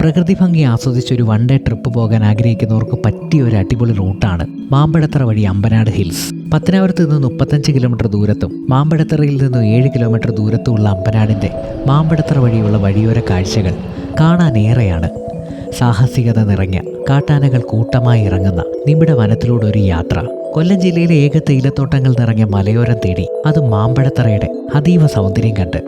പ്രകൃതി ഭംഗി ആസ്വദിച്ചൊരു one day trip പോകാൻ ആഗ്രഹിക്കുന്നവർക്ക് പറ്റിയ ഒരു അടിപൊളി റൂട്ടാണ് മാമ്പഴത്തറ വഴി അമ്പനാട് ഹിൽസ്. പത്തനാപുരത്ത് നിന്ന് 35 കിലോമീറ്റർ ദൂരത്തും മാമ്പഴത്തറയിൽ നിന്ന് 7 കിലോമീറ്റർ ദൂരത്തുമുള്ള അമ്പനാടിൻ്റെ മാമ്പഴത്തറ വഴിയുള്ള വഴിയോര കാഴ്ചകൾ കാണാനേറെയാണ്. സാഹസികത നിറഞ്ഞ കാട്ടാനകൾ കൂട്ടമായി ഇറങ്ങുന്ന നിബിഡ വനത്തിലൂടെ ഒരു യാത്ര. കൊല്ലം ജില്ലയിലെ ഏക തേയിലത്തോട്ടങ്ങൾ നിറഞ്ഞ മലയോരം തേടി, അത് മാമ്പഴത്തറയുടെ അതീവ സൗന്ദര്യം കണ്ട്.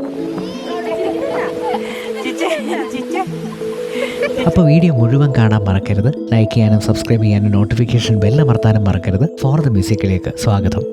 അപ്പോൾ വീഡിയോ മുഴുവൻ കാണാൻ മറക്കരുത്. ലൈക്ക് ചെയ്യാനും സബ്സ്ക്രൈബ് ചെയ്യാനും നോട്ടിഫിക്കേഷൻ ബെല്ലമർത്താനും മറക്കരുത്. ഫോർ ദ മ്യൂസിക്കിലേക്ക് സ്വാഗതം.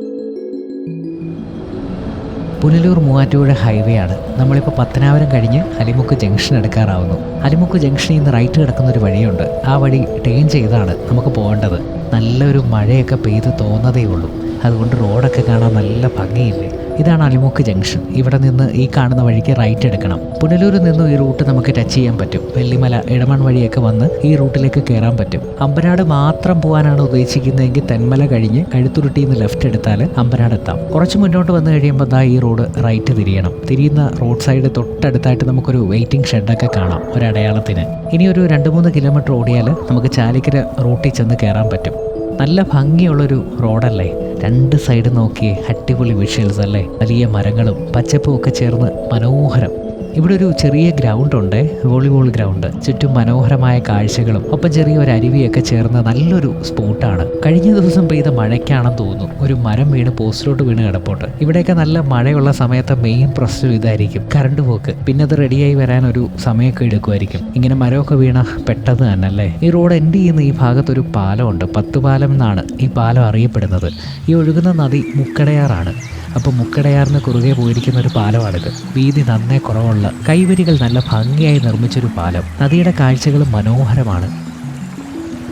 പുനലൂർ മൂവാറ്റുപുഴ ഹൈവേ ആണ്. നമ്മളിപ്പോൾ പത്തനാപുരം കഴിഞ്ഞ് അലിമുക്ക് ജംഗ്ഷൻ എടുക്കാറാവുന്നു. അലിമുക്ക് ജംഗ്ഷനിൽ നിന്ന് റൈറ്റ് കിടക്കുന്ന ഒരു വഴിയുണ്ട്. ആ വഴി ടേൺ ചെയ്താണ് നമുക്ക് പോകേണ്ടത്. നല്ലൊരു മഴയൊക്കെ പെയ്ത് തോന്നതേ ഉള്ളൂ. അതുകൊണ്ട് റോഡൊക്കെ കാണാൻ നല്ല ഭംഗിയില്ലേ. ഇതാണ് അലിമുക്ക് ജംഗ്ഷൻ. ഇവിടെ നിന്ന് ഈ കാണുന്ന വഴിക്ക് റൈറ്റ് എടുക്കണം. പുനലൂരിൽ നിന്നും ഈ റൂട്ട് നമുക്ക് ടച്ച് ചെയ്യാൻ പറ്റും. വെള്ളിമല, ഇടമൺ വഴിയൊക്കെ വന്ന് ഈ റൂട്ടിലേക്ക് കയറാൻ പറ്റും. അമ്പനാട് മാത്രം പോകാനാണ് ഉദ്ദേശിക്കുന്നതെങ്കിൽ തെന്മല കഴിഞ്ഞ് കഴുത്തുരുട്ടിയിൽ നിന്ന് ലെഫ്റ്റ് എടുത്താൽ അമ്പനാട് എത്താം. കുറച്ച് മുന്നോട്ട് വന്നു കഴിയുമ്പോൾ ദാ ഈ റോഡ് റൈറ്റ് തിരിയണം. തിരിയുന്ന റോഡ് സൈഡ് തൊട്ടടുത്തായിട്ട് നമുക്കൊരു വെയിറ്റിംഗ് ഷെഡൊക്കെ കാണാം ഒരടയാളത്തിന്. ഇനി ഒരു 2-3 കിലോമീറ്റർ ഓടിയാൽ നമുക്ക് ചാലിക്കര റൂട്ടിൽ ചെന്ന് കയറാൻ പറ്റും. നല്ല ഭംഗിയുള്ളൊരു റോഡല്ലേ. 2 സൈഡ് നോക്കിയേ, അടിപൊളി വിഷ്വൽസ് അല്ലേ. വലിയ മരങ്ങളും പച്ചപ്പും ഒക്കെ ചേർന്ന് മനോഹരം. ഇവിടെ ഒരു ചെറിയ ഗ്രൗണ്ട് ഉണ്ട്, വോളിബോൾ ഗ്രൗണ്ട്. ചുറ്റും മനോഹരമായ കാഴ്ചകളും ഒപ്പം ചെറിയൊരു അരുവിയൊക്കെ ചേർന്ന് നല്ലൊരു സ്പോട്ടാണ്. കഴിഞ്ഞ ദിവസം പെയ്ത മഴയ്ക്കാണെന്ന് തോന്നുന്നു ഒരു മരം വീണ് പോസ്റ്റിലോട്ട് വീണ് കിടപ്പോട്ട്. ഇവിടെയൊക്കെ നല്ല മഴയുള്ള സമയത്ത് മെയിൻ പ്രശ്നം ഇതായിരിക്കും, കറണ്ട് പോക്ക്. പിന്നെ അത് റെഡിയായി വരാൻ ഒരു സമയമൊക്കെ എടുക്കുമായിരിക്കും. ഇങ്ങനെ മരമൊക്കെ വീണ പെട്ടെന്ന് തന്നെ അല്ലേ. ഈ റോഡ് എൻഡ് ചെയ്യുന്ന ഈ ഭാഗത്തൊരു പാലമുണ്ട്. 10 പാലം എന്നാണ് ഈ പാലം അറിയപ്പെടുന്നത്. ഈ ഒഴുകുന്ന നദി മുക്കടയാറാണ്. അപ്പോൾ മുക്കടയാറിന് കുറുകെ പോയിരിക്കുന്ന ഒരു പാലമാണിത്. വീതി നന്നേ കുറവുള്ള, കൈവരികൾ നല്ല ഭംഗിയായി നിർമ്മിച്ചൊരു പാലം. നദിയുടെ കാഴ്ചകൾ മനോഹരമാണ്.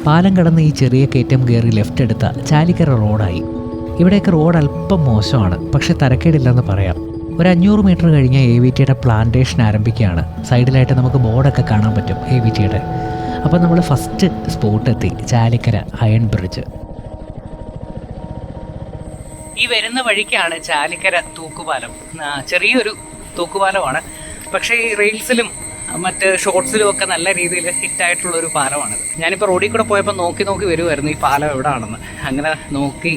പാലം കടന്ന് ഈ ചെറിയ കയറ്റം കയറി ലെഫ്റ്റ് എടുത്ത ചാലിക്കര റോഡായി. ഇവിടെയൊക്കെ റോഡ് അല്പം മോശമാണ്, പക്ഷെ തരക്കേടില്ലെന്ന് പറയാം. ഒരു 500 മീറ്റർ കഴിഞ്ഞ AVTയുടെ പ്ലാന്റേഷൻ ആരംഭിക്കുകയാണ്. സൈഡിലായിട്ട് നമുക്ക് ബോർഡൊക്കെ കാണാൻ പറ്റും AVTയുടെ. അപ്പോൾ നമ്മൾ ഫസ്റ്റ് സ്പോട്ട് എത്തി, ചാലിക്കര അയൺ ബ്രിഡ്ജ്. ഈ വരുന്ന വഴിക്കാണ് ചാലിക്കര തൂക്കുപാലം. ചെറിയൊരു തൂക്കുപാലമാണ്, പക്ഷേ ഈ റീൽസിലും മറ്റ് ഷോർട്സിലും ഒക്കെ നല്ല രീതിയിൽ ഹിറ്റായിട്ടുള്ളൊരു പാലമാണിത്. ഞാനിപ്പോൾ റോഡിൽ കൂടെ പോയപ്പോൾ നോക്കി വരുമായിരുന്നു ഈ പാലം എവിടെയാണെന്ന്. അങ്ങനെ നോക്കി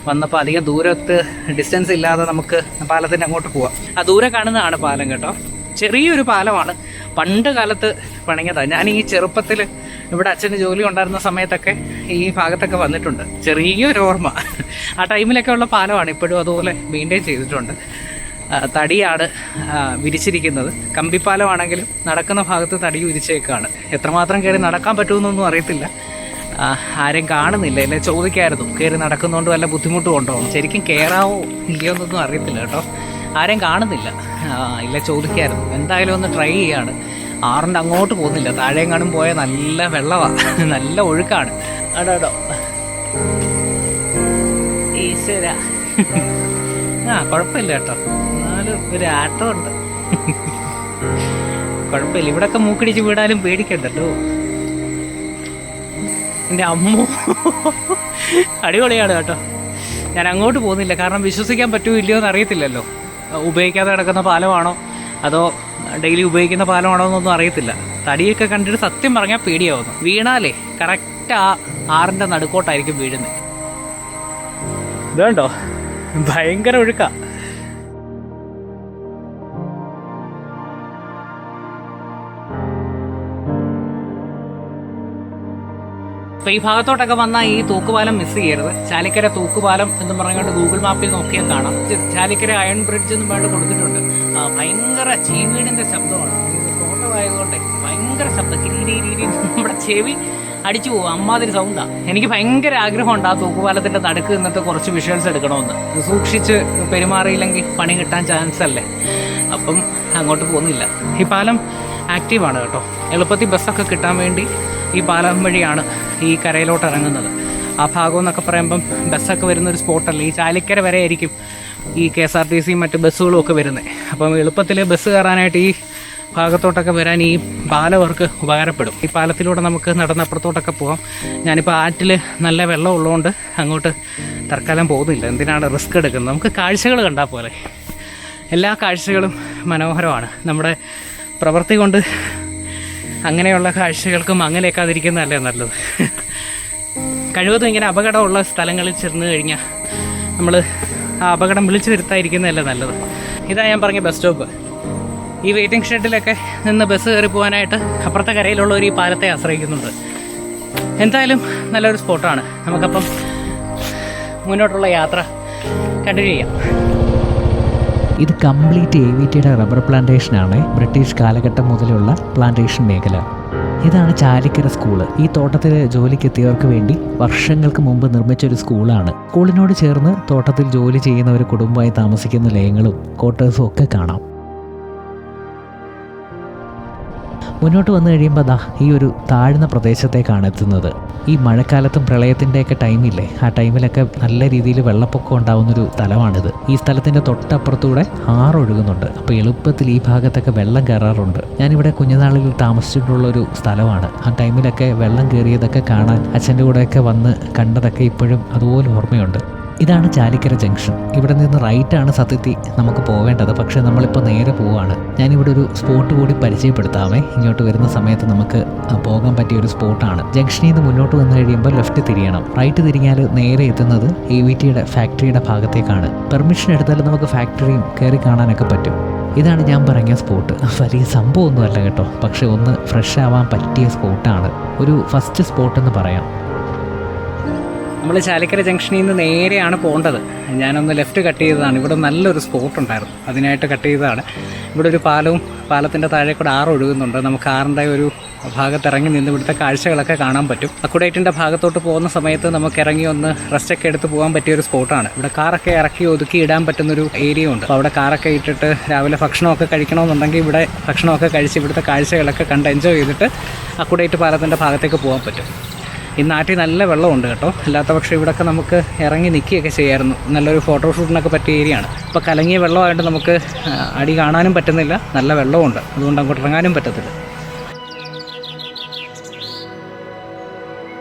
വന്നപ്പോൾ അധികം ദൂരത്ത് ഡിസ്റ്റൻസ് ഇല്ലാതെ നമുക്ക് പാലത്തിൻ്റെ അങ്ങോട്ട് പോവാം. ആ ദൂരെ കാണുന്നതാണ് പാലം കേട്ടോ. ചെറിയൊരു പാലമാണ്, പണ്ട് കാലത്ത് പണിഞ്ഞതാണ്. ഞാൻ ഈ ചെറുപ്പത്തിൽ ഇവിടെ അച്ഛന് ജോലി ഉണ്ടായിരുന്ന സമയത്തൊക്കെ ഈ ഭാഗത്തൊക്കെ വന്നിട്ടുണ്ട്. ചെറിയൊരു ഓർമ്മ. ആ ടൈമിലൊക്കെ ഉള്ള പാലമാണ്. ഇപ്പോഴും അതുപോലെ മെയിൻറ്റെയിൻ ചെയ്തിട്ടുണ്ട്. തടിയാണ് വിരിച്ചിരിക്കുന്നത്. കമ്പിപ്പാലമാണെങ്കിലും നടക്കുന്ന ഭാഗത്ത് തടി വിരിച്ചേക്കാണ്. എത്രമാത്രം കയറി നടക്കാൻ പറ്റുമെന്നൊന്നും അറിയത്തില്ല. ആരും കാണുന്നില്ല. അല്ലെ ചോദിക്കായിരുന്നു, കയറി നടക്കുന്നതുകൊണ്ട് വല്ല ബുദ്ധിമുട്ടും ഉണ്ടോ, ശരിക്കും കയറാവോ ഇല്ലയോ എന്നൊന്നും അറിയത്തില്ല കേട്ടോ. ആരും കാണുന്നില്ല. ഇല്ല ചോദിക്കായിരുന്നു. എന്തായാലും ഒന്ന് ട്രൈ ചെയ്യാണ്. ആറിൻ്റെ അങ്ങോട്ട് പോകുന്നില്ല, താഴെങ്ങാനും പോയാൽ നല്ല വെള്ളമാണ്, നല്ല ഒഴുക്കാണ്. അടോ ഈശ്വര. കുഴപ്പമില്ല കേട്ടോ, എന്നാലും ഒരു ആട്ടമുണ്ട്. കുഴപ്പമില്ല. ഇവിടൊക്കെ മൂക്കിടിച്ച് വീടാനും പേടിക്കണ്ടല്ലോ. എൻ്റെ അമ്മോ, അടിപൊളിയാണ് കേട്ടോ. ഞാൻ അങ്ങോട്ട് പോകുന്നില്ല, കാരണം വിശ്വസിക്കാൻ പറ്റുമോ ഇല്ലയോ എന്ന് അറിയത്തില്ലല്ലോ. ഉപയോഗിക്കാതെ കിടക്കുന്ന പാലമാണോ അതോ ഡെയിലി ഉപയോഗിക്കുന്ന പാലമാണോ എന്നൊന്നും അറിയത്തില്ല. തടിയൊക്കെ കണ്ടിട്ട് സത്യം പറഞ്ഞാൽ പേടിയാവുന്നു. വീണാലേ കറക്റ്റ് ആ ആറിൻ്റെ നടുക്കോട്ടായിരിക്കും വീഴുന്നത്. ഇതുണ്ടോ, ഭയങ്കര ഒഴുക്കാ. അപ്പോൾ ഈ ഭാഗത്തോട്ടൊക്കെ വന്നാൽ ഈ തൂക്കുപാലം മിസ് ചെയ്യരുത്. ചാലിക്കര തൂക്കുപാലം എന്ന് പറഞ്ഞുകൊണ്ട് ഗൂഗിൾ മാപ്പിൽ നോക്കിയാൽ കാണാം. ചാലിക്കര അയൺ ബ്രിഡ്ജ് എന്ന് വേണ്ടി കൊടുത്തിട്ടുണ്ട്. ഭയങ്കര ചീവീടിൻ്റെ ശബ്ദമാണ്. തോട്ടമായതുകൊണ്ട് ഭയങ്കര ശബ്ദം. കിരീരി നമ്മുടെ ചെവി അടിച്ചു പോകും. അമ്മാതിരി സൗണ്ടാണ്. എനിക്ക് ഭയങ്കര ആഗ്രഹമുണ്ട് ആ തൂക്കുപാലത്തിൻ്റെ നടുക്ക് നിന്നിട്ട് കുറച്ച് വിഷ്വൽസ് എടുക്കണമെന്ന്. സൂക്ഷിച്ച് പെരുമാറിയില്ലെങ്കിൽ പണി കിട്ടാൻ ചാൻസ് അല്ലേ. അപ്പം അങ്ങോട്ട് പോകുന്നില്ല. ഈ പാലം ആക്റ്റീവാണ് കേട്ടോ. എളുപ്പത്തിൽ ബസ്സൊക്കെ കിട്ടാൻ വേണ്ടി ഈ പാലം വഴിയാണ് ഈ കരയിലോട്ട് ഇറങ്ങുന്നത്. ആ ഭാഗം എന്നൊക്കെ പറയുമ്പം ബസ്സൊക്കെ വരുന്നൊരു സ്പോട്ടല്ലേ. ഈ ചാലിക്കര വരെ ആയിരിക്കും ഈ KSRTC മറ്റ് ബസ്സുകളും ഒക്കെ വരുന്നത്. അപ്പം എളുപ്പത്തിൽ ബസ് കയറാനായിട്ട് ഈ ഭാഗത്തോട്ടൊക്കെ വരാൻ ഈ പാലം അവർക്ക് ഉപകാരപ്പെടും. ഈ പാലത്തിലൂടെ നമുക്ക് നടന്നപ്പുറത്തോട്ടൊക്കെ പോകാം. ഞാനിപ്പോൾ ആറ്റിൽ നല്ല വെള്ളം ഉള്ളതുകൊണ്ട് അങ്ങോട്ട് തൽക്കാലം പോകുന്നില്ല. എന്തിനാണ് റിസ്ക് എടുക്കുന്നത്? നമുക്ക് കാഴ്ചകൾ കണ്ടാൽ പോലെ. എല്ലാ കാഴ്ചകളും മനോഹരമാണ്. നമ്മുടെ പ്രവൃത്തി കൊണ്ട് അങ്ങനെയുള്ള കാഴ്ചകൾക്കും അങ്ങനെയൊക്കെ നല്ലത്. കഴിവതും ഇങ്ങനെ അപകടമുള്ള സ്ഥലങ്ങളിൽ ചെന്ന് കഴിഞ്ഞാൽ നമ്മൾ ആ അപകടം വിളിച്ചു വരുത്താതിരിക്കുന്നതല്ലേ നല്ലത്. ഇതാ ഞാൻ പറഞ്ഞ ബസ് സ്റ്റോപ്പ്. ഈ വെയിറ്റിംഗ് ഷെഡിലൊക്കെ നിന്ന് ബസ് കയറി പോകാനായിട്ട് അപ്പുറത്തെ കരയിലുള്ളവർ ഈ പാലത്തെ ആശ്രയിക്കുന്നുണ്ട്. എന്തായാലും നല്ലൊരു സ്പോട്ടാണ്. നമുക്കപ്പം മുന്നോട്ടുള്ള യാത്ര കണ്ടിന്യൂ ചെയ്യാം. ഇത് കംപ്ലീറ്റ് AVTയുടെ റബ്ബർ പ്ലാന്റേഷനാണ്. ബ്രിട്ടീഷ് കാലഘട്ടം മുതലുള്ള പ്ലാന്റേഷൻ മേഖല. ഇതാണ് ചാലിക്കര സ്കൂള്. ഈ തോട്ടത്തിൽ ജോലിക്കെത്തിയവർക്ക് വേണ്ടി വർഷങ്ങൾക്ക് മുമ്പ് നിർമ്മിച്ചൊരു സ്കൂളാണ്. സ്കൂളിനോട് ചേർന്ന് തോട്ടത്തിൽ ജോലി ചെയ്യുന്ന ഒരു കുടുംബമായി താമസിക്കുന്ന ലയങ്ങളും ക്വാർട്ടേഴ്സും ഒക്കെ കാണാം. മുന്നോട്ട് വന്നു കഴിയുമ്പോൾ ഈ ഒരു താഴ്ന്ന പ്രദേശത്തേക്കാണ് എത്തുന്നത്. ഈ മഴക്കാലത്തും പ്രളയത്തിൻ്റെയൊക്കെ ടൈമില്ലേ, ആ ടൈമിലൊക്കെ നല്ല രീതിയിൽ വെള്ളപ്പൊക്കം ഉണ്ടാകുന്നൊരു സ്ഥലമാണിത്. ഈ സ്ഥലത്തിൻ്റെ തൊട്ടപ്പുറത്തൂടെ ആറൊഴുകുന്നുണ്ട്. അപ്പോൾ എളുപ്പത്തിൽ ഈ ഭാഗത്തൊക്കെ വെള്ളം കയറാറുണ്ട്. ഞാനിവിടെ കുഞ്ഞുനാളിൽ താമസിച്ചിട്ടുള്ളൊരു സ്ഥലമാണ്. ആ ടൈമിലൊക്കെ വെള്ളം കയറിയതൊക്കെ കാണാൻ അച്ഛൻ്റെ കൂടെയൊക്കെ വന്ന് കണ്ടതൊക്കെ ഇപ്പോഴും അതുപോലെ ഓർമ്മയുണ്ട്. ഇതാണ് ചാലിക്കര ജംഗ്ഷൻ. ഇവിടെ നിന്ന് റൈറ്റാണ് സത്യത്തിൽ നമുക്ക് പോവേണ്ടത്. പക്ഷേ നമ്മളിപ്പോൾ നേരെ പോവുകയാണ്. ഞാനിവിടെ ഒരു സ്പോട്ട് കൂടി പരിചയപ്പെടുത്താമേ. ഇങ്ങോട്ട് വരുന്ന സമയത്ത് നമുക്ക് പോകാൻ പറ്റിയൊരു സ്പോട്ടാണ്. ജംഗ്ഷനിൽ നിന്ന് മുന്നോട്ട് വന്നു കഴിയുമ്പോൾ ലെഫ്റ്റ് തിരിയണം. റൈറ്റ് തിരിഞ്ഞാൽ നേരെ എത്തുന്നത് AVTയുടെ ഫാക്ടറിയുടെ ഭാഗത്തേക്കാണ്. പെർമിഷൻ എടുത്താൽ നമുക്ക് ഫാക്ടറിയും കയറി കാണാനൊക്കെ പറ്റും. ഇതാണ് ഞാൻ പറഞ്ഞ സ്പോട്ട്. വലിയ സംഭവമൊന്നുമല്ല കേട്ടോ, പക്ഷേ ഒന്ന് ഫ്രഷ് ആവാൻ പറ്റിയ സ്പോട്ടാണ്. ഒരു ഫസ്റ്റ് സ്പോട്ടെന്ന് പറയാം. നമ്മൾ ചാലിക്കര ജംഗ്ഷനിൽ നിന്ന് നേരെയാണ് പോകേണ്ടത്. ഞാനൊന്ന് ലെഫ്റ്റ് കട്ട് ചെയ്തതാണ്. ഇവിടെ നല്ലൊരു സ്പോട്ട് ഉണ്ടായിരുന്നു, അതിനായിട്ട് കട്ട് ചെയ്തതാണ്. ഇവിടെ ഒരു പാലത്തിൻ്റെ താഴെ കൂടെ ആറ് ഒഴുകുന്നുണ്ട്. നമുക്ക് ആറിൻ്റെ ഒരു ഭാഗത്ത് ഇറങ്ങി നിന്ന് ഇവിടുത്തെ കാഴ്ചകളൊക്കെ കാണാൻ പറ്റും. അക്കുഡേറ്റിൻ്റെ ഭാഗത്തോട്ട് പോകുന്ന സമയത്ത് നമുക്ക് ഇറങ്ങി ഒന്ന് റെസ്റ്റൊക്കെ എടുത്ത് പോകാൻ പറ്റിയൊരു സ്പോട്ടാണ്. ഇവിടെ കാറൊക്കെ ഇറക്കി ഒതുക്കി ഇടാൻ പറ്റുന്നൊരു ഏരിയ ഉണ്ട്. അപ്പോൾ അവിടെ കാറൊക്കെ ഇട്ടിട്ട് രാവിലെ ഭക്ഷണമൊക്കെ കഴിക്കണമെന്നുണ്ടെങ്കിൽ ഇവിടെ ഭക്ഷണമൊക്കെ കഴിച്ച് ഇവിടുത്തെ കാഴ്ചകളൊക്കെ കണ്ട് എൻജോയ് ചെയ്തിട്ട് അക്കുഡേറ്റ് പാലത്തിൻ്റെ ഭാഗത്തേക്ക് പോകാൻ പറ്റും. ഈ നാട്ടിൽ നല്ല വെള്ളമുണ്ട് കേട്ടോ. അല്ലാത്ത പക്ഷേ ഇവിടെയൊക്കെ നമുക്ക് ഇറങ്ങി നിൽക്കുകയൊക്കെ ചെയ്യായിരുന്നു. നല്ലൊരു ഫോട്ടോഷൂട്ടിനൊക്കെ പറ്റിയ ഏരിയയാണ്. ഇപ്പോൾ കലങ്ങിയ വെള്ളമായിട്ട് നമുക്ക് അടി കാണാനും പറ്റുന്നില്ല, നല്ല വെള്ളമുണ്ട്. അതുകൊണ്ട് അങ്ങോട്ട് ഇറങ്ങാനും പറ്റത്തില്ല.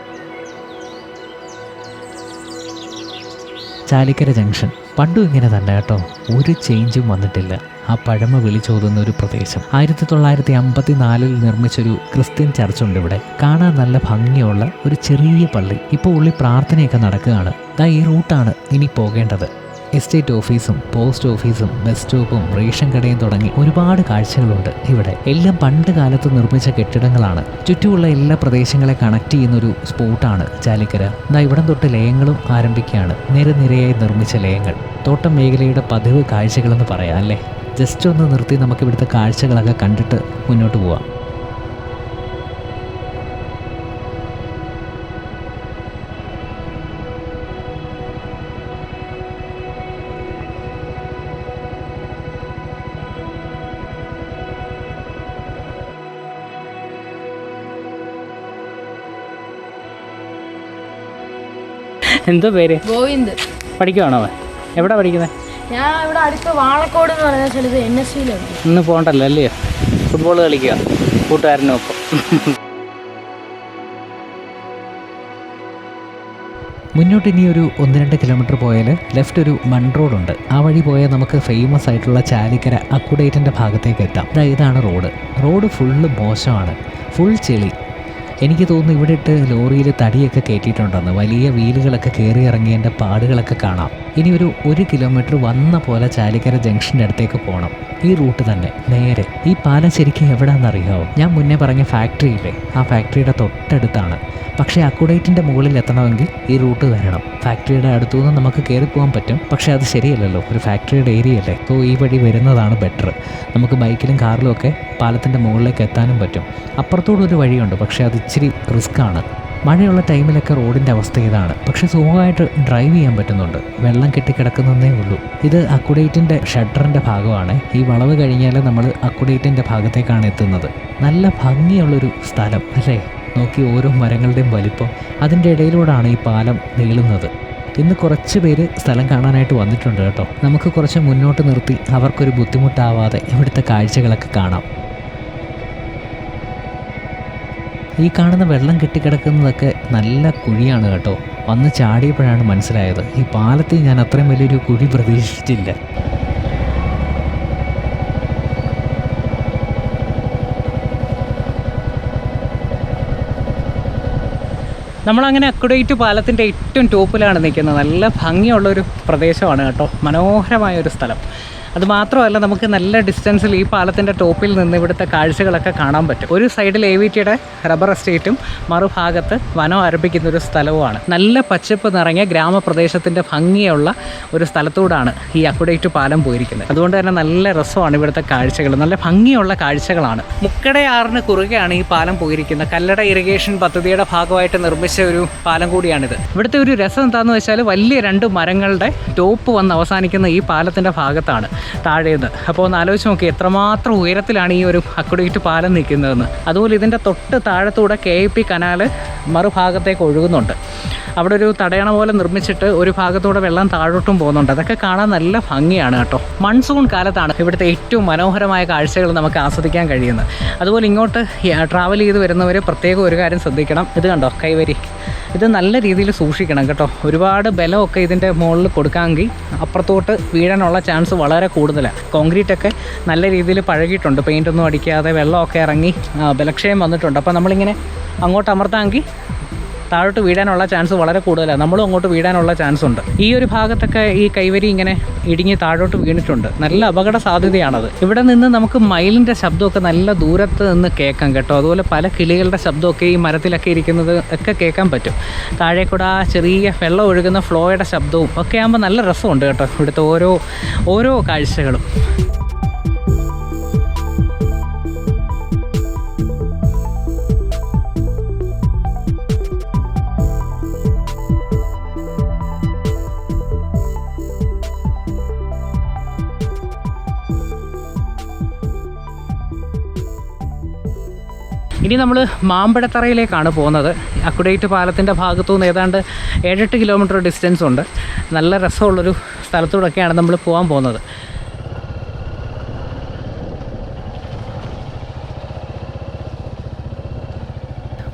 ചാലിക്കര ജംഗ്ഷൻ പണ്ടും ഇങ്ങനെ തന്നെ കേട്ടോ, ഒരു ചേഞ്ചും വന്നിട്ടില്ല. ആ പഴമ വിളിച്ചോതുന്ന ഒരു പ്രദേശം. 1954 നിർമ്മിച്ചൊരു ക്രിസ്ത്യൻ ചർച്ചുണ്ട് ഇവിടെ. കാണാൻ നല്ല ഭംഗിയുള്ള ഒരു ചെറിയ പള്ളി. ഇപ്പോൾ ഉള്ളിൽ പ്രാർത്ഥനയൊക്കെ നടക്കുകയാണ്. ഈ റൂട്ടാണ് ഇനി പോകേണ്ടത്. എസ്റ്റേറ്റ് ഓഫീസും പോസ്റ്റ് ഓഫീസും ബസ് സ്റ്റോപ്പും റേഷൻ കടയും തുടങ്ങി ഒരുപാട് കാഴ്ചകളുണ്ട് ഇവിടെ. എല്ലാം പണ്ട് കാലത്ത് നിർമ്മിച്ച കെട്ടിടങ്ങളാണ്. ചുറ്റുമുള്ള എല്ലാ പ്രദേശങ്ങളെ കണക്ട് ചെയ്യുന്നൊരു സ്പോട്ടാണ് ചാലിക്കര. ഇവിടം തൊട്ട് ലയങ്ങളും ആരംഭിക്കുകയാണ്. നിരനിരയായി നിർമ്മിച്ച ലയങ്ങൾ. തോട്ടം മേഖലയുടെ പതിവ് കാഴ്ചകളെന്ന് പറയാം അല്ലേ. ജസ്റ്റ് ഒന്ന് നിർത്തി നമുക്ക് ഇവിടുത്തെ കാഴ്ചകളൊക്കെ കണ്ടിട്ട് മുന്നോട്ട് പോവാം. എന്തോ പേര്? ഗോവിന്ദ്. പഠിക്കുവാണോ? എവിടെ പഠിക്കുന്നത്? ഞാൻ ഇവിടെ അടുത്ത് വാളക്കോട് എന്ന് പറയുന്ന സ്ഥലത്ത് NSCയിലാണ്. ഇന്ന് പോകണ്ടല്ലോ അല്ലയോ? ഫുട്ബോൾ കളിക്കുക കൂട്ടുകാരനൊപ്പം. മുന്നോട്ട് ഇനി ഒരു 1-2 കിലോമീറ്റർ പോയാൽ ലെഫ്റ്റ് ഒരു മൺ റോഡുണ്ട്. ആ വഴി പോയാൽ നമുക്ക് ഫേമസ് ആയിട്ടുള്ള ചാലിക്കര അക്കുഡേറ്റിൻ്റെ ഭാഗത്തേക്ക് എത്താം. ഇതാണ് റോഡ് ഫുള്ള് മോശമാണ്, ഫുൾ ചെളി. എനിക്ക് തോന്നുന്നു ഇവിടെ ഇട്ട് ലോറിയിൽ തടിയൊക്കെ കയറ്റിയിട്ടുണ്ടെന്ന്. വലിയ വീലുകളൊക്കെ കയറി ഇറങ്ങിയതിൻ്റെ പാടുകളൊക്കെ കാണാം. ഇനി ഒരു 1 കിലോമീറ്റർ വന്ന പോലെ ചാലിക്കര ജംഗ്ഷൻ്റെ അടുത്തേക്ക് പോകണം. ഈ റൂട്ട് തന്നെ നേരെ. ഈ പാലം ശരിക്കും എവിടെയാണെന്നറിയാമോ? ഞാൻ മുന്നേ പറഞ്ഞ ഫാക്ടറി ഇല്ലേ, ആ ഫാക്ടറിയുടെ തൊട്ടടുത്താണ്. പക്ഷേ അക്കുഡേറ്റിൻ്റെ മുകളിൽ എത്തണമെങ്കിൽ ഈ റൂട്ട് വരണം. ഫാക്ടറിയുടെ അടുത്തുനിന്ന് നമുക്ക് കയറിപ്പോകാൻ പറ്റും, പക്ഷേ അത് ശരിയല്ലല്ലോ, ഒരു ഫാക്ടറിയുടെ ഏരിയ അല്ലേ. സോ ഈ വഴി വരുന്നതാണ് ബെറ്റർ. നമുക്ക് ബൈക്കിലും കാറിലും ഒക്കെ പാലത്തിൻ്റെ മുകളിലേക്ക് എത്താനും പറ്റും. അപ്പുറത്തോടൊരു വഴിയുണ്ട്, പക്ഷേ അത് ഇച്ചിരി റിസ്ക്കാണ്. മഴയുള്ള ടൈമിലൊക്കെ റോഡിൻ്റെ അവസ്ഥ ഇതാണ്. പക്ഷേ സുഖമായിട്ട് ഡ്രൈവ് ചെയ്യാൻ പറ്റുന്നുണ്ട്. വെള്ളം കെട്ടിക്കിടക്കുന്നതേ ഉള്ളൂ. ഇത് അക്കുഡേറ്റിൻ്റെ ഷട്ടറിൻ്റെ ഭാഗമാണ്. ഈ വളവ് കഴിഞ്ഞാൽ നമ്മൾ അക്കുഡേറ്റിൻ്റെ ഭാഗത്തേക്കാണ് എത്തുന്നത്. നല്ല ഭംഗിയുള്ളൊരു സ്ഥലം അല്ലേ. നോക്കി ഓരോ മരങ്ങളുടെയും വലിപ്പം. അതിൻ്റെ ഇടയിലൂടെയാണ് ഈ പാലം നീളുന്നത്. ഇന്ന് കുറച്ച് പേര് സ്ഥലം കാണാനായിട്ട് വന്നിട്ടുണ്ട് കേട്ടോ. നമുക്ക് കുറച്ച് മുന്നോട്ട് നിർത്തി അവർക്കൊരു ബുദ്ധിമുട്ടാവാതെ ഇവിടുത്തെ കാഴ്ചകളൊക്കെ കാണാം. ഈ കാണുന്ന വെള്ളം കെട്ടിക്കിടക്കുന്നതൊക്കെ നല്ല കുഴിയാണ് കേട്ടോ. വന്ന് ചാടിയപ്പോഴാണ് മനസ്സിലായത്, ഈ പാലത്തിൽ ഞാൻ അത്രയും വലിയൊരു കുഴി പ്രതീക്ഷിച്ചില്ല. നമ്മളങ്ങനെ അക്വഡേറ്റ് പാലത്തിൻ്റെ ഏറ്റവും ടോപ്പിലാണ് നിൽക്കുന്നത്. നല്ല ഭംഗിയുള്ളൊരു പ്രദേശമാണ് കേട്ടോ, മനോഹരമായൊരു സ്ഥലം. അതുമാത്രമല്ല, നമുക്ക് നല്ല ഡിസ്റ്റൻസിൽ ഈ പാലത്തിൻ്റെ ടോപ്പിൽ നിന്ന് ഇവിടുത്തെ കാഴ്ചകളൊക്കെ കാണാൻ പറ്റും. ഒരു സൈഡിൽ AVTയുടെ റബ്ബർ എസ്റ്റേറ്റും മറുഭാഗത്ത് വനം ആരംഭിക്കുന്ന ഒരു സ്ഥലവുമാണ്. നല്ല പച്ചപ്പ് നിറഞ്ഞ ഗ്രാമപ്രദേശത്തിൻ്റെ ഭംഗിയുള്ള ഒരു സ്ഥലത്തൂടാണ് ഈ അക്വഡേറ്റ് പാലം പോയിരിക്കുന്നത്. അതുകൊണ്ട് തന്നെ നല്ല രസമാണ് ഇവിടുത്തെ കാഴ്ചകൾ, നല്ല ഭംഗിയുള്ള കാഴ്ചകളാണ്. മുക്കടയാറിന് കുറുകെയാണ് ഈ പാലം പോയിരിക്കുന്നത്. കല്ലട ഇറിഗേഷൻ പദ്ധതിയുടെ ഭാഗമായിട്ട് നിർമ്മിച്ച ഒരു പാലം കൂടിയാണിത്. ഇവിടുത്തെ ഒരു രസം എന്താണെന്ന് വെച്ചാൽ, വലിയ 2 മരങ്ങളുടെ ടോപ്പ് വന്ന് അവസാനിക്കുന്ന ഈ പാലത്തിൻ്റെ ഭാഗത്താണ് താഴേന്ന്. അപ്പോൾ ഒന്ന് ആലോചിച്ച് നോക്കി എത്രമാത്രം ഉയരത്തിലാണ് ഈ ഒരു അക്വഡേറ്റ് പാലം നിൽക്കുന്നതെന്ന്. അതുപോലെ ഇതിൻ്റെ തൊട്ട് താഴത്തൂടെ KIP കനാൽ മറുഭാഗത്തേക്ക് ഒഴുകുന്നുണ്ട്. അവിടെ ഒരു തടയണ പോലെ നിർമ്മിച്ചിട്ട് ഒരു ഭാഗത്തൂടെ വെള്ളം താഴോട്ടും പോകുന്നുണ്ട്. അതൊക്കെ കാണാൻ നല്ല ഭംഗിയാണ് കേട്ടോ. മൺസൂൺ കാലത്താണ് ഇവിടുത്തെ ഏറ്റവും മനോഹരമായ കാഴ്ചകൾ നമുക്ക് ആസ്വദിക്കാൻ കഴിയുന്നത്. അതുപോലെ ഇങ്ങോട്ട് ട്രാവൽ ചെയ്ത് വരുന്നവർ പ്രത്യേകം ഒരു കാര്യം ശ്രദ്ധിക്കണം. ഇത് കണ്ടോ, കൈവരി. ഇത് നല്ല രീതിയിൽ സൂക്ഷിക്കണം കേട്ടോ. ഒരുപാട് ബലമൊക്കെ ഇതിൻ്റെ മുകളിൽ കൊടുക്കാമെങ്കിൽ അപ്പുറത്തോട്ട് വീഴാനുള്ള ചാൻസ് വളരെ കൂടുതലാണ്. കോൺക്രീറ്റൊക്കെ നല്ല രീതിയിൽ പഴകിയിട്ടുണ്ട്, പെയിൻ്റൊന്നും അടിക്കാതെ വെള്ളമൊക്കെ ഇറങ്ങി ബലക്ഷയം വന്നിട്ടുണ്ട്. അപ്പോൾ നമ്മളിങ്ങനെ അങ്ങോട്ട് അമർത്താമെങ്കിൽ താഴോട്ട് വീഴാനുള്ള ചാൻസ് വളരെ കൂടുതലാണ്. നമ്മളും അങ്ങോട്ട് വീഴാനുള്ള ചാൻസ് ഉണ്ട്. ഈ ഒരു ഭാഗത്തൊക്കെ ഈ കൈവരി ഇങ്ങനെ ഇടിഞ്ഞ് താഴോട്ട് വീണിട്ടുണ്ട്. നല്ല അപകട സാധ്യതയാണത്. ഇവിടെ നിന്ന് നമുക്ക് മയിലിൻ്റെ ശബ്ദമൊക്കെ നല്ല ദൂരത്ത് നിന്ന് കേൾക്കാം കേട്ടോ. അതുപോലെ പല കിളികളുടെ ശബ്ദമൊക്കെ ഈ മരത്തിലൊക്കെ ഇരിക്കുന്നത് ഒക്കെ കേൾക്കാൻ പറ്റും. താഴെ കൂടെ ആ ചെറിയ വെള്ളം ഒഴുകുന്ന ഫ്ലോയുടെ ശബ്ദവും ഒക്കെ ആകുമ്പോൾ നല്ല രസമുണ്ട് കേട്ടോ ഇവിടുത്തെ ഓരോ കാഴ്ചകളും. ഇനി നമ്മൾ മാമ്പഴത്തറയിലേക്കാണ് പോകുന്നത്. അക്വഡേറ്റ് പാലത്തിൻ്റെ ഭാഗത്തു നിന്ന് ഏതാണ്ട് 7-8 കിലോമീറ്റർ ഡിസ്റ്റൻസ് ഉണ്ട്. നല്ല രസമുള്ളൊരു സ്ഥലത്തൂടെയൊക്കെയാണ് നമ്മൾ പോകാൻ പോകുന്നത്.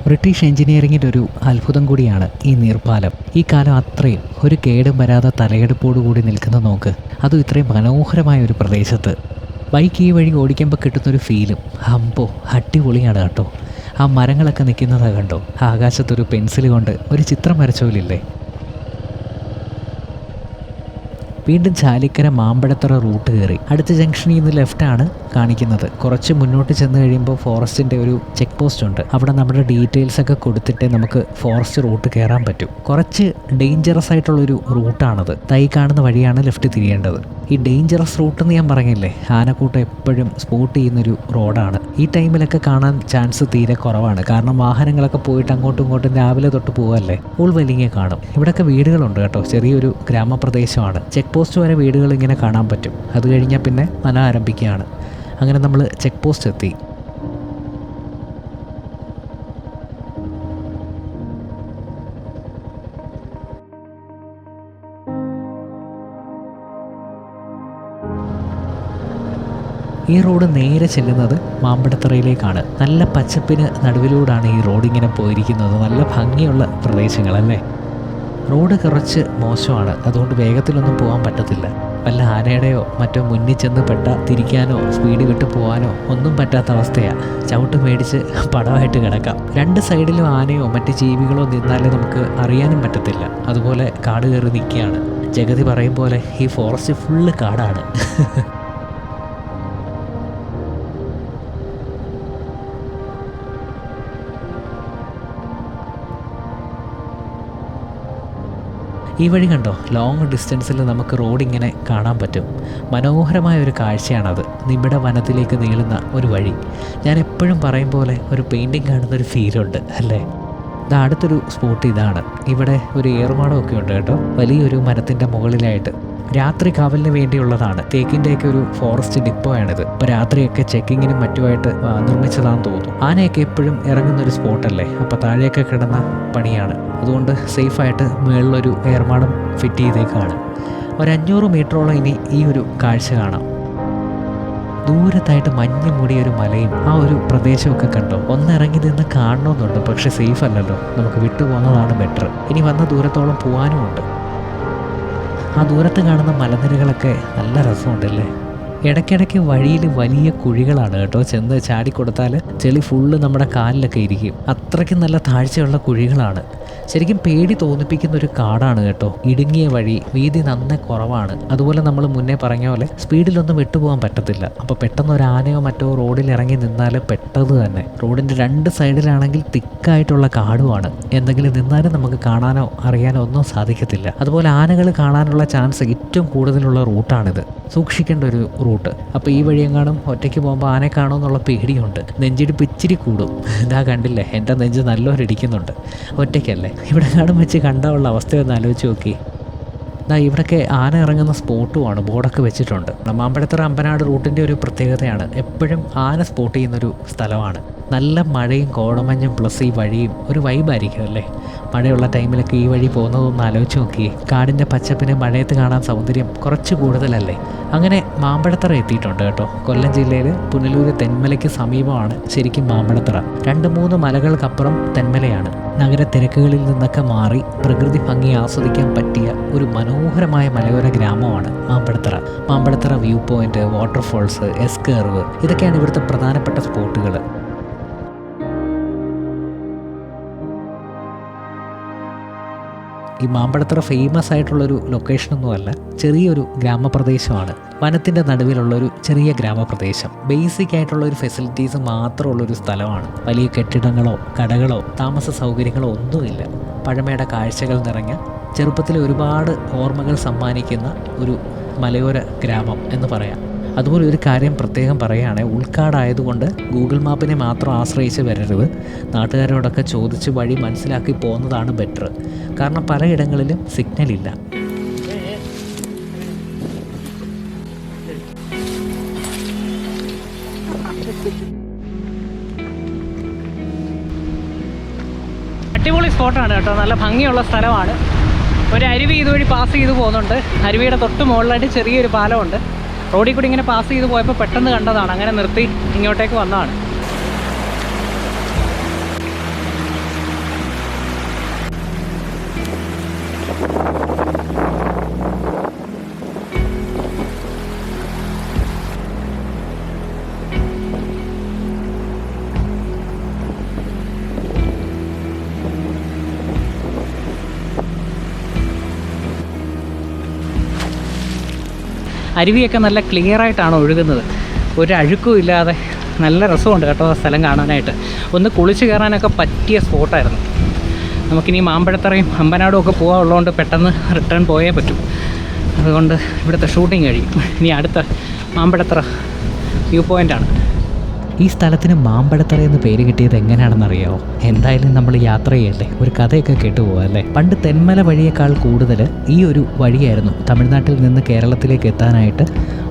ബ്രിട്ടീഷ് എഞ്ചിനീയറിങ്ങിൻ്റെ ഒരു അത്ഭുതം കൂടിയാണ് ഈ നീർപ്പാലം. ഈ കാലം അത്രയും ഒരു കേടും വരാതെ തലയെടുപ്പോടുകൂടി നിൽക്കുന്ന നോക്ക്, അതും ഇത്രയും മനോഹരമായ ഒരു പ്രദേശത്ത്. ബൈക്ക് ഈ വഴി ഓടിക്കുമ്പോൾ കിട്ടുന്നൊരു ഫീലും ഹമ്പോ അടിപൊളിയാണ് കേട്ടോ. ആ മരങ്ങളൊക്കെ നിൽക്കുന്നത് കണ്ടോ, ആകാശത്തൊരു പെൻസിൽ കൊണ്ട് ഒരു ചിത്രം വരച്ചോലില്ലേ. വീണ്ടും ചാലിക്കര മാമ്പഴത്തറ റൂട്ട് കയറി അടുത്ത ജംഗ്ഷനിൽ നിന്ന് ലെഫ്റ്റാണ് കാണിക്കുന്നത്. കുറച്ച് മുന്നോട്ട് ചെന്ന് കഴിയുമ്പോൾ ഫോറസ്റ്റിൻ്റെ ഒരു ചെക്ക് പോസ്റ്റ് ഉണ്ട്. അവിടെ നമ്മുടെ ഡീറ്റെയിൽസ് ഒക്കെ കൊടുത്തിട്ട് നമുക്ക് ഫോറസ്റ്റ് റൂട്ട് കയറാൻ പറ്റും. കുറച്ച് ഡേഞ്ചറസ് ആയിട്ടുള്ളൊരു റൂട്ടാണത്. തൈ കാണുന്ന വഴിയാണ് ലെഫ്റ്റ് തിരിയേണ്ടത്. ഈ ഡേഞ്ചറസ് റൂട്ട് എന്ന് ഞാൻ പറഞ്ഞില്ലേ, ആനക്കൂട്ടം എപ്പോഴും സ്പോട്ട് ചെയ്യുന്നൊരു റോഡാണ്. ഈ ടൈമിലൊക്കെ കാണാൻ ചാൻസ് തീരെ കുറവാണ്. കാരണം വാഹനങ്ങളൊക്കെ പോയിട്ട് അങ്ങോട്ടും ഇങ്ങോട്ടും രാവിലെ തൊട്ട് പോകല്ലേ, ഉൾവലിങ്ങെ കാണും. ഇവിടെയൊക്കെ വീടുകളുണ്ട് കേട്ടോ, ചെറിയൊരു ഗ്രാമപ്രദേശമാണ്. ചെക്ക് പോസ്റ്റ് വരെ വീടുകൾ ഇങ്ങനെ കാണാൻ പറ്റും. അത് കഴിഞ്ഞാൽ പിന്നെ മല ആരംഭിക്കുകയാണ്. അങ്ങനെ നമ്മൾ ചെക്ക് പോസ്റ്റ് എത്തി. ഈ റോഡ് നേരെ ചെല്ലുന്നത് മാമ്പഴത്തറയിലേക്കാണ്. നല്ല പച്ചപ്പിന് നടുവിലൂടെയാണ് ഈ റോഡ് ഇങ്ങനെ പോയിരിക്കുന്നത്. നല്ല ഭംഗിയുള്ള പ്രദേശങ്ങളല്ലേ. റോഡ് കുറച്ച് മോശമാണ്, അതുകൊണ്ട് വേഗത്തിലൊന്നും പോകാൻ പറ്റത്തില്ല. വല്ല ആനയുടെയോ മറ്റോ മുന്നിൽ ചെന്ന് തിരിക്കാനോ സ്പീഡ് വിട്ട് പോകാനോ ഒന്നും പറ്റാത്ത അവസ്ഥയാണ്. ചവിട്ട് മേടിച്ച് പടമായിട്ട് കിടക്കാം. 2 സൈഡിലും ആനയോ മറ്റ് ജീവികളോ നിന്നാലേ നമുക്ക് അറിയാനും പറ്റത്തില്ല. അതുപോലെ കാട് കയറി നിൽക്കുകയാണ്. ജഗതി പറയും പോലെ ഈ ഫോറസ്റ്റ് ഫുള്ള് കാടാണ്. ഈ വഴി കണ്ടോ, ലോങ് ഡിസ്റ്റൻസിൽ നമുക്ക് റോഡ് ഇങ്ങനെ കാണാൻ പറ്റും. മനോഹരമായ ഒരു കാഴ്ചയാണത്. നിബിഡ വനത്തിലേക്ക് നീളുന്ന ഒരു വഴി. ഞാൻ എപ്പോഴും പറയും പോലെ ഒരു പെയിൻറ്റിങ് കാണുന്നൊരു ഫീലുണ്ട് അല്ലേ. ഇത് അടുത്തൊരു സ്പോട്ട് ഇതാണ്. ഇവിടെ ഒരു ഏറുമാടമൊക്കെ ഉണ്ട് കേട്ടോ, വലിയൊരു മരത്തിൻ്റെ മുകളിലായിട്ട്. രാത്രി കാവലിന് വേണ്ടിയുള്ളതാണ്. തേക്കിൻ്റെയൊക്കെ ഒരു ഫോറസ്റ്റ് ഡിപ്പോ ആണിത്. ഇപ്പോൾ രാത്രിയൊക്കെ ചെക്കിങ്ങിനും മറ്റുമായിട്ട് നിർമ്മിച്ചതാണെന്ന് തോന്നുന്നു. ആനയൊക്കെ എപ്പോഴും ഇറങ്ങുന്നൊരു സ്പോട്ടല്ലേ, അപ്പോൾ താഴെയൊക്കെ കിടന്ന പണിയാണ്. അതുകൊണ്ട് സേഫായിട്ട് മുകളിലൊരു ഏർമാടം ഫിറ്റ് ചെയ്തേക്കാണ്. ഒരു 500 മീറ്ററോളം ഇനി ഈ ഒരു കാഴ്ച കാണാം. ദൂരത്തായിട്ട് മഞ്ഞ് മൂടിയൊരു മലയും ആ ഒരു പ്രദേശമൊക്കെ കണ്ടോ. ഒന്നിറങ്ങി നിന്ന് കാണണമെന്നുണ്ട്, പക്ഷെ സേഫ് അല്ലല്ലോ, നമുക്ക് വിട്ടുപോകുന്നതാണ് ബെറ്റർ. ഇനി വന്ന ദൂരത്തോളം പോകാനുമുണ്ട്. ആ ദൂരത്ത് കാണുന്ന മലനിരകളൊക്കെ നല്ല രസമുണ്ടല്ലേ. ഇടയ്ക്കിടയ്ക്ക് വഴിയിൽ വലിയ കുഴികളാണ് കേട്ടോ. ചെന്ന് ചാടിക്കൊടുത്താൽ ചെളി ഫുള്ള് നമ്മുടെ കാലിലൊക്കെ ഇരിക്കും. അത്രയ്ക്കും നല്ല താഴ്ചയുള്ള കുഴികളാണ്. ശരിക്കും പേടി തോന്നിപ്പിക്കുന്ന ഒരു കാടാണ് കേട്ടോ. ഇടുങ്ങിയ വഴി, വീതി നന്നേ കുറവാണ്. അതുപോലെ നമ്മൾ മുന്നേ പറഞ്ഞ പോലെ സ്പീഡിലൊന്നും വിട്ടുപോകാൻ പറ്റത്തില്ല. അപ്പോൾ പെട്ടെന്ന് ഒരു ആനയോ മറ്റോ റോഡിൽ ഇറങ്ങി നിന്നാൽ പെട്ടെന്ന് തന്നെ റോഡിൻ്റെ 2 സൈഡിലാണെങ്കിൽ തിക്കായിട്ടുള്ള കാടുമാണ്. എന്തെങ്കിലും നിന്നാലും നമുക്ക് കാണാനോ അറിയാനോ ഒന്നും സാധിക്കത്തില്ല. അതുപോലെ ആനകൾ കാണാനുള്ള ചാൻസ് ഏറ്റവും കൂടുതലുള്ള റൂട്ടാണിത്. സൂക്ഷിക്കേണ്ട ഒരു റൂട്ട്. അപ്പോൾ ഈ വഴിയെങ്ങാനും ഒറ്റയ്ക്ക് പോകുമ്പോൾ ആനയെ കാണുമെന്നുള്ള പേടിയുണ്ട്. നെഞ്ചിടിപ്പ് ഇച്ചിരി കൂടും. ഇതാ കണ്ടില്ലേ, എൻ്റെ നെഞ്ച് നല്ലോണം ഇടിക്കുന്നുണ്ട്. ഒറ്റയ്ക്കല്ലേ, ഇവിടെ കാണും വെച്ച് കണ്ടാലുള്ള അവസ്ഥയൊന്ന് ആലോചിച്ച് നോക്കി. ഇവിടെയൊക്കെ ആന ഇറങ്ങുന്ന സ്പോട്ടുമാണ്, ബോർഡൊക്കെ വെച്ചിട്ടുണ്ട്. മാമ്പഴത്തറ അമ്പനാട് റൂട്ടിൻ്റെ ഒരു പ്രത്യേകതയാണ്, എപ്പോഴും ആന സ്പോട്ട് ചെയ്യുന്നൊരു സ്ഥലമാണ്. നല്ല മഴയും കോടമഞ്ഞും പ്ലസ് ഈ വഴിയും ഒരു വൈബായിരിക്കും അല്ലേ. മഴയുള്ള ടൈമിലൊക്കെ ഈ വഴി പോകുന്നതൊന്ന് ആലോചിച്ച് നോക്കിയേ. കാടിൻ്റെ പച്ചപ്പിന് മഴയത്ത് കാണാൻ സൗന്ദര്യം കുറച്ച് കൂടുതലല്ലേ. അങ്ങനെ മാമ്പഴത്തറ എത്തിയിട്ടുണ്ട് കേട്ടോ. കൊല്ലം ജില്ലയിൽ പുനലൂർ തെന്മലയ്ക്ക് സമീപമാണ് ശരിക്കും മാമ്പഴത്തറ. 2-3 മലകൾക്കപ്പുറം തെന്മലയാണ്. നഗര തിരക്കുകളിൽ നിന്നൊക്കെ മാറി പ്രകൃതി ഭംഗി ആസ്വദിക്കാൻ പറ്റിയ ഒരു മനോഹരമായ മലയോര ഗ്രാമമാണ് Mampazhathara. Mampazhathara view point, waterfalls, എസ്കേർവ്, ഇതൊക്കെയാണ് ഇവിടുത്തെ പ്രധാനപ്പെട്ട സ്പോട്ടുകൾ. ഈ മാമ്പഴത്തറ ഫേമസ് ആയിട്ടുള്ളൊരു ലൊക്കേഷനൊന്നുമല്ല, ചെറിയൊരു ഗ്രാമപ്രദേശമാണ്. വനത്തിൻ്റെ നടുവിലുള്ളൊരു ചെറിയ ഗ്രാമപ്രദേശം. ബേസിക് ആയിട്ടുള്ളൊരു ഫെസിലിറ്റീസ് മാത്രമുള്ളൊരു സ്ഥലമാണ്. വലിയ കെട്ടിടങ്ങളോ കടകളോ താമസ സൗകര്യങ്ങളോ ഒന്നുമില്ല. പഴമയുടെ കാഴ്ചകൾ നിറഞ്ഞ, ചെറുപ്പത്തിൽ ഒരുപാട് ഓർമ്മകൾ സമ്മാനിക്കുന്ന ഒരു മലയോര ഗ്രാമം എന്ന് പറയാം. അതുപോലെ ഒരു കാര്യം പ്രത്യേകം പറയുകയാണെങ്കിൽ, ഉൾക്കാടായതുകൊണ്ട് ഗൂഗിൾ മാപ്പിനെ മാത്രം ആശ്രയിച്ച് വരരുത്. നാട്ടുകാരോടൊക്കെ ചോദിച്ച് വഴി മനസ്സിലാക്കി പോകുന്നതാണ് ബെറ്റർ. കാരണം പലയിടങ്ങളിലും സിഗ്നലില്ല. അടിപൊളി സ്പോട്ടാണ് കേട്ടോ, നല്ല ഭംഗിയുള്ള സ്ഥലമാണ്. ഒരു അരുവി ഇതുവഴി പാസ് ചെയ്ത് പോകുന്നുണ്ട്. അരുവിയുടെ തൊട്ട് മുകളിലായിട്ട് ചെറിയൊരു പാലമുണ്ട്. റോഡിൽ കൂടി ഇങ്ങനെ പാസ് ചെയ്ത് പോയപ്പോൾ പെട്ടെന്ന് കണ്ടതാണ്, അങ്ങനെ നിർത്തി ഇങ്ങോട്ടേക്ക് വന്നതാണ്. അരുവിയൊക്കെ നല്ല ക്ലിയറായിട്ടാണ് ഒഴുകുന്നത്, ഒരു അഴുക്കും ഇല്ലാതെ. നല്ല രസമുണ്ട് കേട്ടോ ആ സ്ഥലം കാണാനായിട്ട്. ഒന്ന് കുളിച്ച് കയറാനൊക്കെ പറ്റിയ സ്പോട്ടായിരുന്നു. നമുക്കിനി മാമ്പഴത്തറയും അമ്പനാടും ഒക്കെ പോകാനുള്ളതുകൊണ്ട് പെട്ടെന്ന് റിട്ടേൺ പോയേ പറ്റും. അതുകൊണ്ട് ഇവിടുത്തെ ഷൂട്ടിംഗ് കഴിയും. ഇനി അടുത്ത മാമ്പഴത്തറ വ്യൂ പോയിൻ്റാണ്. ഈ സ്ഥലത്തിന് മാമ്പഴത്തറ എന്ന് പേര് കിട്ടിയത് എങ്ങനെയാണെന്നറിയാമോ? എന്തായാലും നമ്മൾ യാത്ര ചെയ്യല്ലേ, ഒരു കഥയൊക്കെ കേട്ടുപോകല്ലേ. പണ്ട് തെന്മല വഴിയേക്കാൾ കൂടുതൽ ഈ ഒരു വഴിയായിരുന്നു തമിഴ്നാട്ടിൽ നിന്ന് കേരളത്തിലേക്ക് എത്താനായിട്ട്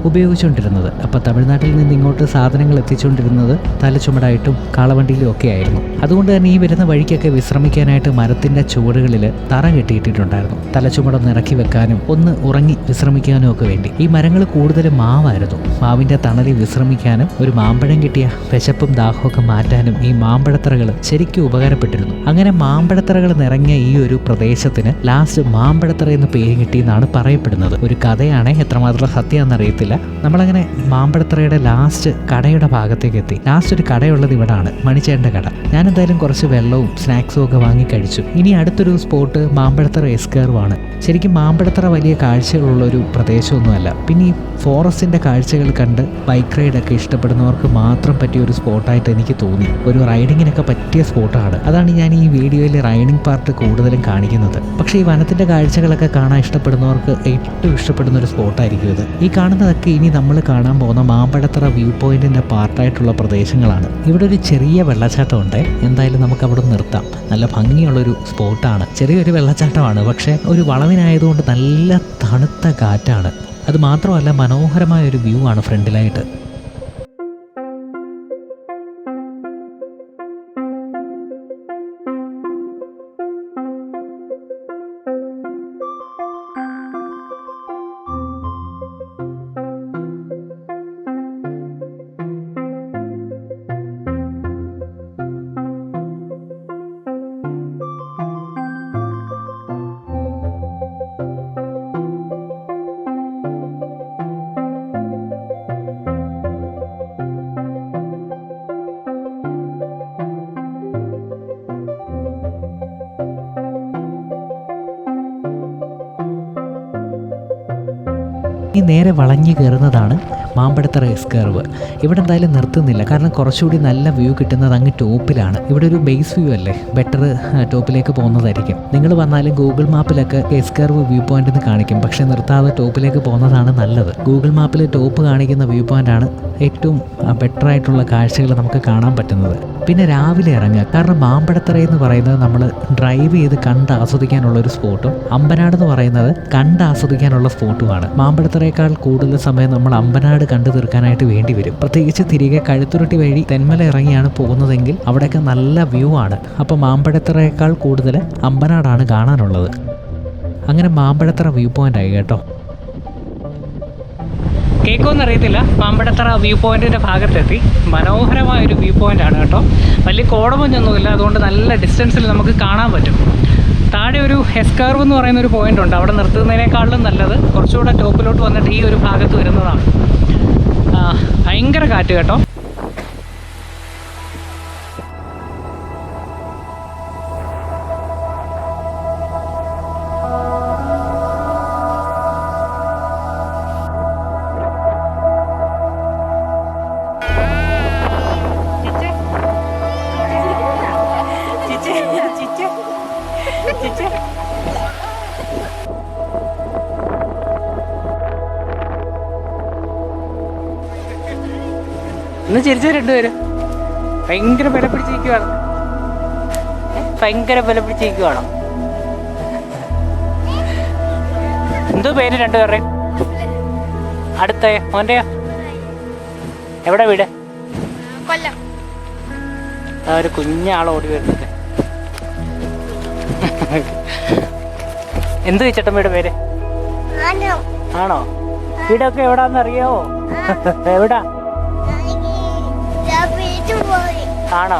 ഉപയോഗിച്ചുകൊണ്ടിരുന്നത്. അപ്പോൾ തമിഴ്നാട്ടിൽ നിന്ന് ഇങ്ങോട്ട് സാധനങ്ങൾ എത്തിച്ചുകൊണ്ടിരുന്നത് തലച്ചുമടായിട്ടും കാളവണ്ടിയിലും ഒക്കെ ആയിരുന്നു. അതുകൊണ്ട് തന്നെ ഈ വരുന്ന വഴിക്കൊക്കെ വിശ്രമിക്കാനായിട്ട് മരത്തിൻ്റെ ചുവടുകളിൽ തറ കെട്ടിയിട്ടിട്ടുണ്ടായിരുന്നു. തലച്ചുമടൊന്ന് ഇറക്കി വെക്കാനും ഒന്ന് ഉറങ്ങി വിശ്രമിക്കാനും ഒക്കെ വേണ്ടി. ഈ മരങ്ങൾ കൂടുതലും മാവായിരുന്നു. മാവിൻ്റെ തണലിൽ വിശ്രമിക്കാനും ഒരു മാമ്പഴം കിട്ടിയ വിശപ്പും ദാഹമൊക്കെ മാറ്റാനും ഈ മാമ്പഴത്തറകൾ ശരിക്കും ഉപകാരപ്പെട്ടിരുന്നു. അങ്ങനെ മാമ്പഴത്തറകൾ നിറഞ്ഞ ഈ ഒരു പ്രദേശത്തിന് ലാസ്റ്റ് മാമ്പഴത്തറ എന്ന് പേര് കിട്ടിയെന്നാണ് പറയപ്പെടുന്നത്. ഒരു കഥയാണ്, എത്രമാത്രം സത്യമാണെന്നറിയത്തില്ല. നമ്മളങ്ങനെ മാമ്പഴത്തറയുടെ ലാസ്റ്റ് കടയുടെ ഭാഗത്തേക്ക് എത്തി. ലാസ്റ്റ് ഒരു കടയുള്ളത് ഇവിടാണ്, മണിച്ചേട്ടൻ്റെ കട. ഞാൻ എന്തായാലും കുറച്ച് വെള്ളവും സ്നാക്സും ഒക്കെ വാങ്ങി കഴിച്ചു. ഇനി അടുത്തൊരു സ്പോട്ട് മാമ്പഴത്തറ എസ്കേർവാണ്. ശരിക്കും മാമ്പഴത്തറ വലിയ കാഴ്ചകളുള്ളൊരു പ്രദേശമൊന്നുമല്ല. പിന്നെ ഈ ഫോറസ്റ്റിൻ്റെ കാഴ്ചകൾ കണ്ട് ബൈക്ക് റൈഡൊക്കെ ഇഷ്ടപ്പെടുന്നവർക്ക് മാത്രം പറ്റിയ ഒരു സ്പോട്ടായിട്ട് എനിക്ക് തോന്നി. ഒരു റൈഡിങ്ങിനൊക്കെ പറ്റിയ സ്പോട്ടാണ്. അതാണ് ഞാൻ ഈ വീഡിയോയിൽ റൈഡിങ് പാർട്ട് കൂടുതലും കാണിക്കുന്നത്. പക്ഷേ ഈ വനത്തിൻ്റെ കാഴ്ചകളൊക്കെ കാണാൻ ഇഷ്ടപ്പെടുന്നവർക്ക് ഏറ്റവും ഇഷ്ടപ്പെടുന്ന ഒരു സ്പോട്ടായിരിക്കും ഇത്. ഈ കാണുന്നതൊക്കെ ഇനി നമ്മൾ കാണാൻ പോകുന്ന മാമ്പഴത്തറ വ്യൂ പോയിന്റിൻ്റെ പാർട്ടായിട്ടുള്ള പ്രദേശങ്ങളാണ്. ഇവിടെ ഒരു ചെറിയ വെള്ളച്ചാട്ടം ഉണ്ട്. എന്തായാലും നമുക്ക് അവിടെ നിർത്താം. നല്ല ഭംഗിയുള്ളൊരു സ്പോട്ടാണ്. ചെറിയൊരു വെള്ളച്ചാട്ടമാണ്, പക്ഷേ ഒരു വളവിനായതുകൊണ്ട് നല്ല തണുത്ത കാറ്റാണ്. അത് മാത്രമല്ല മനോഹരമായ ഒരു വ്യൂ ആണ് ഫ്രണ്ടിലായിട്ട്. ഈ നേരെ വളഞ്ഞു കയറുന്നതാണ് മാമ്പഴത്തറ എസ്കർവ്. ഇവിടെ എന്തായാലും നിർത്തുന്നില്ല, കാരണം കുറച്ചുകൂടി നല്ല വ്യൂ കിട്ടുന്നത് അങ്ങ് ടോപ്പിലാണ്. ഇവിടെ ഒരു ബേസ് വ്യൂ അല്ലേ, ബെറ്റർ ടോപ്പിലേക്ക് പോകുന്നതായിരിക്കും. നിങ്ങൾ വന്നാലും ഗൂഗിൾ മാപ്പിലൊക്കെ എസ്കർവ് വ്യൂ പോയിന്റ് എന്ന് കാണിക്കും, പക്ഷേ നിർത്താതെ ടോപ്പിലേക്ക് പോകുന്നതാണ് നല്ലത്. ഗൂഗിൾ മാപ്പിൽ ടോപ്പ് കാണിക്കുന്ന വ്യൂ പോയിന്റാണ് ഏറ്റവും ബെറ്റർ ആയിട്ടുള്ള കാഴ്ചകൾ നമുക്ക് കാണാൻ പറ്റുന്നത്. പിന്നെ രാവിലെ ഇറങ്ങുക, കാരണം മാമ്പഴത്തറ എന്ന് പറയുന്നത് നമ്മൾ ഡ്രൈവ് ചെയ്ത് കണ്ട് ആസ്വദിക്കാനുള്ള ഒരു സ്പോട്ടും അമ്പനാട് എന്ന് പറയുന്നത് കണ്ട് ആസ്വദിക്കാനുള്ള സ്പോട്ടുമാണ്. മാമ്പഴത്തറയേക്കാൾ കൂടുതൽ സമയം നമ്മൾ അമ്പനാട് കണ്ടു തീർക്കാനായിട്ട് വേണ്ടി വരും. പ്രത്യേകിച്ച് തിരികെ കഴുത്തുരുട്ടി വഴി തെന്മല ഇറങ്ങിയാണ് പോകുന്നതെങ്കിൽ അവിടെയൊക്കെ നല്ല വ്യൂ ആണ്. അപ്പോൾ മാമ്പഴത്തറയേക്കാൾ കൂടുതൽ അമ്പനാടാണ് കാണാനുള്ളത്. അങ്ങനെ മാമ്പഴത്തറ വ്യൂ പോയിന്റ് ആയി കേട്ടോ. കേൾക്കുമെന്ന് അറിയത്തില്ല, മാമ്പഴത്തറ വ്യൂ പോയിന്റിൻ്റെ ഭാഗത്തെത്തി. മനോഹരമായൊരു വ്യൂ പോയിന്റ് ആണ് കേട്ടോ. വലിയ കോടമഞ്ഞൊന്നുമില്ല, അതുകൊണ്ട് നല്ല ഡിസ്റ്റൻസിൽ നമുക്ക് കാണാൻ പറ്റും. താഴെ ഒരു എസ്കർവ് എന്ന് പറയുന്ന ഒരു പോയിന്റ് ഉണ്ട്. അവിടെ നിർത്തുന്നതിനേക്കാളും നല്ലത് കുറച്ചുകൂടെ ടോപ്പിലോട്ട് വന്നിട്ട് ഈ ഒരു ഭാഗത്ത് വരുന്നതാണ്. ഭയങ്കര കാറ്റ് കേട്ടോ. ഒന്ന് ചിരിച്ച രണ്ടുപേരും ഭയങ്കര വില പിടിച്ചിരിക്കുവാണ്. ഭയങ്കര വില പിടിച്ചിരിക്കുവാണോ? എന്തോ പേര് രണ്ടുപേരുടെ? അടുത്ത മോൻ്റെയോ? എവിടെ വീട്? കൊല്ലം. ഒരു കുഞ്ഞാൾ ഓടി വരുന്നത്. എന്ത് ചേട്ടമ്മയുടെ പേര്? ആണോ? വീടൊക്കെ എവിടാന്ന് അറിയാവോ? എവിടാ ആണോ?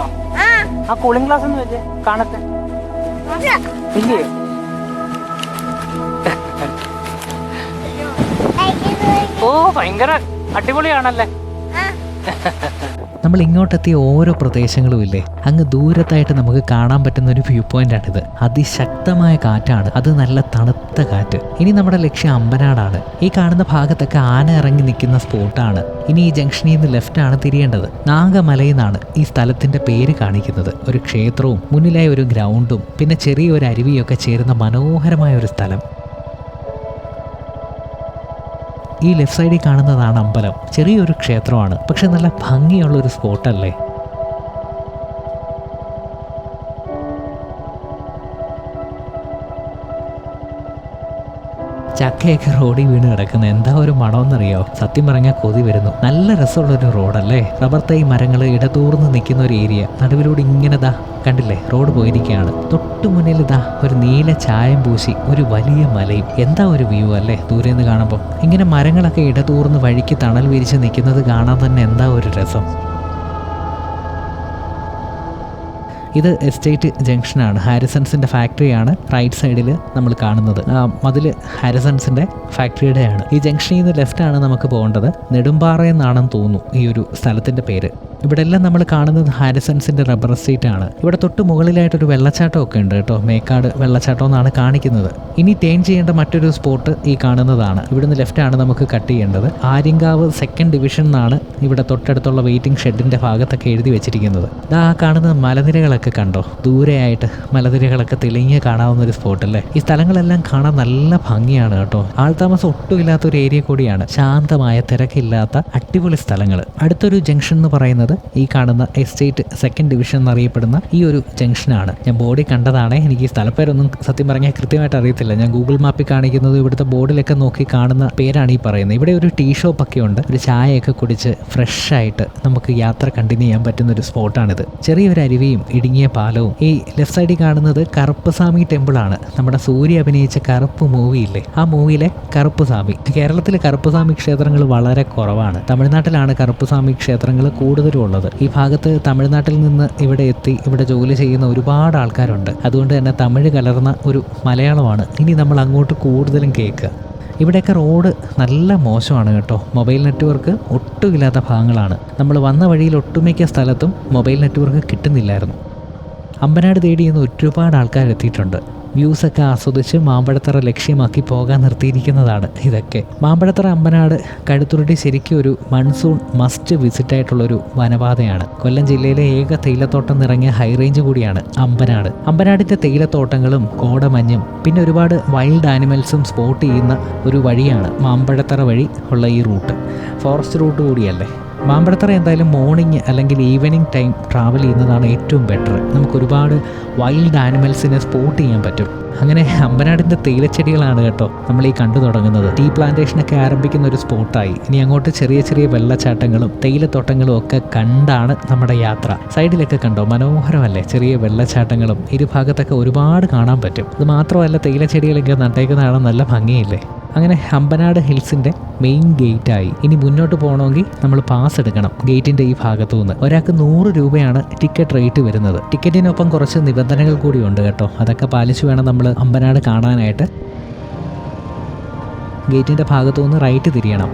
ആ കൂളിംഗ് ഗ്ലാസ് ഒന്ന് വെച്ചേ കാണത്തെ. ഇല്ലേ? ഓ ഭയങ്കര അടിപൊളിയാണല്ലേ. നമ്മൾ ഇങ്ങോട്ടെത്തിയ ഓരോ പ്രദേശങ്ങളും ഇല്ലേ, അങ്ങ് ദൂരത്തായിട്ട് നമുക്ക് കാണാൻ പറ്റുന്ന ഒരു വ്യൂ പോയിന്റാണിത്. അതിശക്തമായ കാറ്റാണ്, അത് നല്ല തണുത്ത കാറ്റ്. ഇനി നമ്മുടെ ലക്ഷ്യം അമ്പനാടാണ്. ഈ കാണുന്ന ഭാഗത്തൊക്കെ ആന ഇറങ്ങി നിൽക്കുന്ന സ്പോട്ടാണ്. ഇനി ഈ ജംഗ്ഷനിൽ നിന്ന് ലെഫ്റ്റാണ് തിരിയേണ്ടത്. നാഗമലയെന്നാണ് ഈ സ്ഥലത്തിന്റെ പേര് കാണിക്കുന്നത്. ഒരു ക്ഷേത്രവും മുന്നിലായി ഒരു ഗ്രൗണ്ടും പിന്നെ ചെറിയൊരു അരുവിയൊക്കെ ചേരുന്ന മനോഹരമായ ഒരു സ്ഥലം. ഈ ലെഫ്റ്റ് സൈഡിൽ കാണുന്നതാണ് അമ്പലം. ചെറിയൊരു ക്ഷേത്രമാണ്, പക്ഷെ നല്ല ഭംഗിയുള്ളൊരു സ്പോട്ടല്ലേ. ചക്കയൊക്കെ റോഡിൽ വീണ് കിടക്കുന്ന എന്താ ഒരു മണമെന്നറിയോ? സത്യം പറഞ്ഞാൽ കൊതി വരുന്നു. നല്ല രസമുള്ളൊരു റോഡല്ലേ. റബ്ബർ തൈ മരങ്ങൾ ഇടതൂർന്ന് നിൽക്കുന്ന ഒരു ഏരിയ. നടുവിലൂടെ ഇങ്ങനെ ദാ കണ്ടില്ലേ റോഡ് പോയിരിക്കുകയാണ്. തൊട്ടു മുന്നിൽ ഇതാ ഒരു നീല ചായം പൂശി ഒരു വലിയ മലയും. എന്താ ഒരു വ്യൂ അല്ലേ ദൂരെ നിന്ന് കാണുമ്പോൾ. ഇങ്ങനെ മരങ്ങളൊക്കെ ഇടതൂർന്ന് വഴിക്ക് തണൽ വിരിച്ച് നിൽക്കുന്നത് കാണാൻ തന്നെ എന്താ ഒരു രസം. ഇത് എസ്റ്റേറ്റ് ജംഗ്ഷനാണ്. ഹാരിസൺസിൻ്റെ ഫാക്ടറിയാണ് റൈറ്റ് സൈഡിൽ നമ്മൾ കാണുന്നത്. അതിൽ ഹാരിസൺസിൻ്റെ ഫാക്ടറിയുടെയാണ്. ഈ ജംഗ്ഷനിൽ നിന്ന് ലെഫ്റ്റാണ് നമുക്ക് പോകേണ്ടത്. നെടുമ്പാറ എന്നാണെന്ന് തോന്നുന്നു ഈ ഒരു സ്ഥലത്തിൻ്റെ പേര്. ഇവിടെ എല്ലാം നമ്മൾ കാണുന്നത് ഹാരിസൺസിൻ്റെ റബ്ബർ എസ്റ്റേറ്റ് ആണ്. ഇവിടെ തൊട്ട് മുകളിലായിട്ടൊരു വെള്ളച്ചാട്ടമൊക്കെ ഉണ്ട് കേട്ടോ. മേക്കാട് വെള്ളച്ചാട്ടം എന്നാണ് കാണിക്കുന്നത്. ഇനി ടേൺ ചെയ്യേണ്ട മറ്റൊരു സ്പോട്ട് ഈ കാണുന്നതാണ്. ഇവിടുന്ന് ലെഫ്റ്റാണ് നമുക്ക് കട്ട് ചെയ്യേണ്ടത്. ആര്യങ്കാവ് 2nd ഡിവിഷൻ എന്നാണ് ഇവിടെ തൊട്ടടുത്തുള്ള വെയിറ്റിംഗ് ഷെഡിൻ്റെ ഭാഗത്തൊക്കെ എഴുതി വെച്ചിരിക്കുന്നത്. ആ കാണുന്ന മലനിരകളൊക്കെ കണ്ടോ? ദൂരെയായിട്ട് മലനിരകളൊക്കെ തെളിഞ്ഞ് കാണാവുന്ന ഒരു സ്പോട്ടല്ലേ. ഈ സ്ഥലങ്ങളെല്ലാം കാണാൻ നല്ല ഭംഗിയാണ് കേട്ടോ. ആൾതാമസം ഒട്ടുമില്ലാത്ത ഒരു ഏരിയ കൂടിയാണ്. ശാന്തമായ തിരക്കില്ലാത്ത അടിപൊളി സ്ഥലങ്ങൾ. അടുത്തൊരു ജംഗ്ഷൻ എന്ന് പറയുന്നത് ഈ കാണുന്ന എസ്റ്റേറ്റ് 2nd ഡിവിഷൻ എന്നറിയപ്പെടുന്ന ഈ ഒരു ജംഗ്ഷനാണ്. ഞാൻ ബോർഡിൽ കണ്ടതാണ്. എനിക്ക് ഈ സ്ഥലപ്പേരൊന്നും സത്യം പറഞ്ഞാൽ കൃത്യമായിട്ട് അറിയത്തില്ല. ഞാൻ ഗൂഗിൾ മാപ്പിൽ കാണിക്കുന്നത് ഇവിടുത്തെ ബോർഡിലൊക്കെ നോക്കി കാണുന്ന പേരാണ് ഈ പറയുന്നത്. ഇവിടെ ഒരു ടീ ഷോപ്പൊക്കെ ഉണ്ട്. ഒരു ചായയൊക്കെ കുടിച്ച് ഫ്രഷ് ആയിട്ട് നമുക്ക് യാത്ര കണ്ടിന്യൂ ചെയ്യാൻ പറ്റുന്ന ഒരു സ്പോട്ടാണിത്. ചെറിയൊരു അരുവിയും ഇടുങ്ങിയ പാലവും. ഈ ലെഫ്റ്റ് സൈഡിൽ കാണുന്നത് കറുപ്പസ്വാമി ടെമ്പിളാണ്. നമ്മുടെ സൂര്യ അഭിനയിച്ച കറുപ്പ് മൂവിയില്ലേ, ആ മൂവിയിലെ കറുപ്പസ്വാമി. കേരളത്തിലെ കറുപ്പസ്വാമി ക്ഷേത്രങ്ങൾ വളരെ കുറവാണ്. തമിഴ്നാട്ടിലാണ് കറുപ്പസ്വാമി ക്ഷേത്രങ്ങൾ കൂടുതലും ഉള്ളത്. ഈ ഭാഗത്ത് തമിഴ്നാട്ടിൽ നിന്ന് ഇവിടെ എത്തി ഇവിടെ ജോലി ചെയ്യുന്ന ഒരുപാട് ആൾക്കാരുണ്ട്. അതുകൊണ്ട് തന്നെ തമിഴ് കലർന്ന ഒരു മലയാളമാണ് ഇനി നമ്മൾ അങ്ങോട്ട് കൂടുതലും കേൾക്കുക. ഇവിടെയൊക്കെ റോഡ് നല്ല മോശമാണ് കേട്ടോ. മൊബൈൽ നെറ്റ്വർക്ക് ഒട്ടുമില്ലാത്ത ഭാഗങ്ങളാണ്. നമ്മൾ വന്ന വഴിയിൽ ഒട്ടുമിക്ക സ്ഥലത്തും മൊബൈൽ നെറ്റ്വർക്ക് കിട്ടുന്നില്ലായിരുന്നു. അമ്പനാട് തേടി ഇന്ന് ഒരുപാട് ആൾക്കാർ എത്തിയിട്ടുണ്ട്. വ്യൂസൊക്കെ ആസ്വദിച്ച് മാമ്പഴത്തറ ലക്ഷ്യമാക്കി പോകാൻ നിർത്തിയിരിക്കുന്നതാണ് ഇതൊക്കെ. മാമ്പഴത്തറ അമ്പനാട് കഴുത്തുരുട്ടി ശരിക്കും ഒരു മൺസൂൺ മസ്റ്റ് വിസിറ്റ് ആയിട്ടുള്ളൊരു വനപാതയാണ്. കൊല്ലം ജില്ലയിലെ ഏക തേയിലത്തോട്ടം നിറങ്ങിയ ഹൈറേഞ്ച് കൂടിയാണ് അമ്പനാട്. അമ്പനാടിൻ്റെ തേയിലത്തോട്ടങ്ങളും കോടമഞ്ഞും പിന്നെ ഒരുപാട് വൈൽഡ് ആനിമൽസും സ്പോട്ട് ചെയ്യുന്ന ഒരു വഴിയാണ് മാമ്പഴത്തറ വഴി ഉള്ള ഈ റൂട്ട്. ഫോറസ്റ്റ് റൂട്ട് കൂടിയല്ലേ. മാമ്പഴത്തറ എന്തായാലും മോർണിംഗ് അല്ലെങ്കിൽ ഈവനിങ് ടൈം ട്രാവൽ ചെയ്യുന്നതാണ് ഏറ്റവും ബെറ്റർ. നമുക്ക് ഒരുപാട് വൈൽഡ് ആനിമൽസിനെ സ്പോട്ട് ചെയ്യാൻ പറ്റും. അങ്ങനെ അമ്പനാടിൻ്റെ തേയിലച്ചെടികളാണ് കേട്ടോ നമ്മൾ ഈ കണ്ടു തുടങ്ങുന്നത്. ടീ പ്ലാന്റേഷനൊക്കെ ആരംഭിക്കുന്ന ഒരു സ്പോട്ടായി. ഇനി അങ്ങോട്ട് ചെറിയ ചെറിയ വെള്ളച്ചാട്ടങ്ങളും തേയിലത്തോട്ടങ്ങളും ഒക്കെ കണ്ടാണ് നമ്മുടെ യാത്ര. സൈഡിലൊക്കെ കണ്ടോ, മനോഹരമല്ലേ ചെറിയ വെള്ളച്ചാട്ടങ്ങളും. ഇരുഭാഗത്തൊക്കെ ഒരുപാട് കാണാൻ പറ്റും. അത് മാത്രമല്ല തേയിലച്ചെടികളൊക്കെ നട്ടേക്കുന്നതാണ് നല്ല ഭംഗിയില്ലേ. അങ്ങനെ അമ്പനാട് ഹിൽസിൻ്റെ മെയിൻ ഗേറ്റായി. ഇനി മുന്നോട്ട് പോകണമെങ്കിൽ നമ്മൾ പാസ് എടുക്കണം ഗേറ്റിൻ്റെ ഈ ഭാഗത്തു നിന്ന്. ഒരാൾക്ക് 100 രൂപയാണ് ടിക്കറ്റ് റേറ്റ് വരുന്നത്. ടിക്കറ്റിനൊപ്പം കുറച്ച് നിബന്ധനകൾ കൂടിയുണ്ട് കേട്ടോ. അതൊക്കെ പാലിച്ചു വേണം നമ്മൾ അമ്പനാട് കാണാനായിട്ട്. ഗേറ്റിൻ്റെ ഭാഗത്തു നിന്ന് റൈറ്റ് തിരിയണം.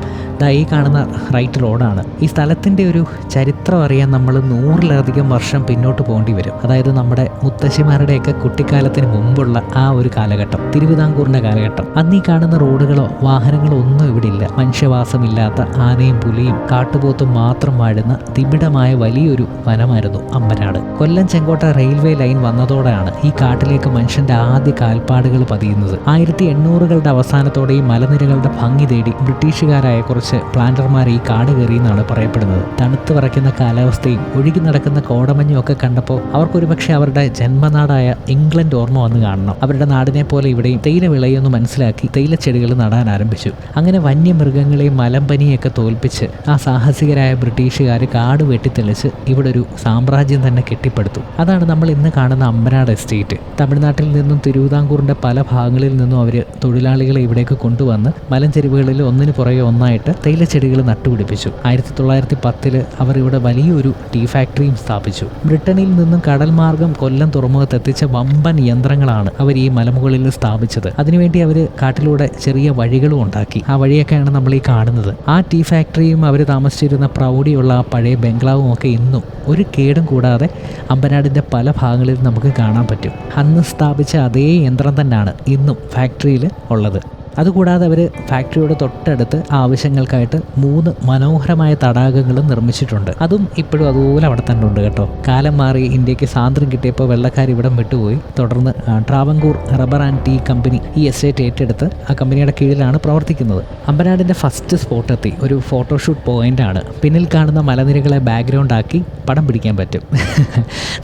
ഈ കാണുന്ന റൈറ്റ് റോഡാണ്. ഈ സ്ഥലത്തിൻ്റെ ഒരു ചരിത്രം അറിയാൻ നമ്മൾ 100-ലധികം വർഷം പിന്നോട്ട് പോകേണ്ടി വരും. അതായത് നമ്മുടെ മുത്തശ്ശിമാരുടെയൊക്കെ കുട്ടിക്കാലത്തിന് മുമ്പുള്ള ആ ഒരു കാലഘട്ടം, തിരുവിതാംകൂറിൻ്റെ കാലഘട്ടം. അന്ന് ഈ കാണുന്ന റോഡുകളോ വാഹനങ്ങളോ ഒന്നും ഇവിടെ ഇല്ല. മനുഷ്യവാസമില്ലാത്ത ആനയും പുലിയും കാട്ടുപോത്തും മാത്രം വാഴുന്ന നിബിഡമായ വലിയൊരു വനമായിരുന്നു അമ്പനാട്. കൊല്ലം ചെങ്കോട്ട റെയിൽവേ ലൈൻ വന്നതോടെയാണ് ഈ കാട്ടിലേക്ക് മനുഷ്യൻ്റെ ആദ്യ കാൽപ്പാടുകൾ പതിയുന്നത്. 1800-കളുടെ അവസാനത്തോടെ ഈ മലനിരകളുടെ ഭംഗി തേടി ബ്രിട്ടീഷുകാരായ കുറച്ച് പ്ലാന്റർമാർ ഈ കാട് കയറിയെന്നാണ് പറയപ്പെടുന്നത്. തണുത്ത് വിറയ്ക്കുന്ന കാലാവസ്ഥയും ഒഴുകി നടക്കുന്ന കോടമഞ്ഞും ഒക്കെ കണ്ടപ്പോൾ അവർക്കൊരുപക്ഷെ അവരുടെ ജന്മനാടായ ഇംഗ്ലണ്ട് ഓർമ്മ വന്ന് കാണണം. അവരുടെ നാടിനെ പോലെ ഇവിടെയും തേയില വിളയൊന്ന് മനസ്സിലാക്കി തേയിലച്ചെടികൾ നടാൻ ആരംഭിച്ചു. അങ്ങനെ വന്യമൃഗങ്ങളെയും മലമ്പനിയൊക്കെ തോൽപ്പിച്ച് ആ സാഹസികരായ ബ്രിട്ടീഷുകാർ കാട് വെട്ടിത്തെളിച്ച് ഇവിടെ ഒരു സാമ്രാജ്യം തന്നെ കെട്ടിപ്പടുത്തു. അതാണ് നമ്മൾ ഇന്ന് കാണുന്ന അമ്പനാട് എസ്റ്റേറ്റ്. തമിഴ്നാട്ടിൽ നിന്നും തിരുവിതാംകൂറിൻ്റെ പല ഭാഗങ്ങളിൽ നിന്നും അവർ തൊഴിലാളികളെ ഇവിടേക്ക് കൊണ്ടുവന്ന് മലഞ്ചെരിവുകളിൽ ഒന്നിനു പുറകെ ഒന്നായിട്ട് തേയിലച്ചെടികൾ നട്ടുപിടിപ്പിച്ചു. 1910 അവർ ഇവിടെ വലിയൊരു ടീ ഫാക്ടറിയും സ്ഥാപിച്ചു. ബ്രിട്ടനിൽ നിന്നും കടൽ മാർഗം കൊല്ലം തുറമുഖത്തെത്തിച്ച വമ്പൻ യന്ത്രങ്ങളാണ് അവർ ഈ മലമുകളിൽ സ്ഥാപിച്ചത്. അതിനുവേണ്ടി അവർ കാട്ടിലൂടെ ചെറിയ വഴികളും ഉണ്ടാക്കി. ആ വഴിയൊക്കെയാണ് നമ്മൾ ഈ കാണുന്നത്. ആ ടീ ഫാക്ടറിയും അവർ താമസിച്ചിരുന്ന പ്രൗഢിയുള്ള ആ പഴയ ബംഗ്ലാവും ഒക്കെ ഇന്നും ഒരു കേടും കൂടാതെ അമ്പനാടിൻ്റെ പല ഭാഗങ്ങളിൽ നമുക്ക് കാണാൻ പറ്റും. അന്ന് സ്ഥാപിച്ച അതേ യന്ത്രം തന്നെയാണ് ഇന്നും ഫാക്ടറിയിൽ ഉള്ളത്. അതുകൂടാതെ അവർ ഫാക്ടറിയുടെ തൊട്ടടുത്ത് ആവശ്യങ്ങൾക്കായിട്ട് 3 മനോഹരമായ തടാകങ്ങളും നിർമ്മിച്ചിട്ടുണ്ട്. അതും ഇപ്പോഴും അതുപോലെ അവിടെ തന്നെ ഉണ്ട് കേട്ടോ. കാലം മാറി ഇന്ത്യക്ക് സ്വാതന്ത്ര്യം കിട്ടിയപ്പോൾ വെള്ളക്കാർ ഇവിടം വിട്ടുപോയി. തുടർന്ന് Travancore rubber and tea company ഈ എസ്റ്റേറ്റ് ഏറ്റെടുത്ത് ആ കമ്പനിയുടെ കീഴിലാണ് പ്രവർത്തിക്കുന്നത്. അമ്പനാടിൻ്റെ ഫസ്റ്റ് സ്പോട്ട് എത്തി. ഒരു ഫോട്ടോഷൂട്ട് പോയിൻ്റാണ്. പിന്നിൽ കാണുന്ന മലനിരകളെ ബാക്ക്ഗ്രൗണ്ട് ആക്കി പടം പിടിക്കാൻ പറ്റും.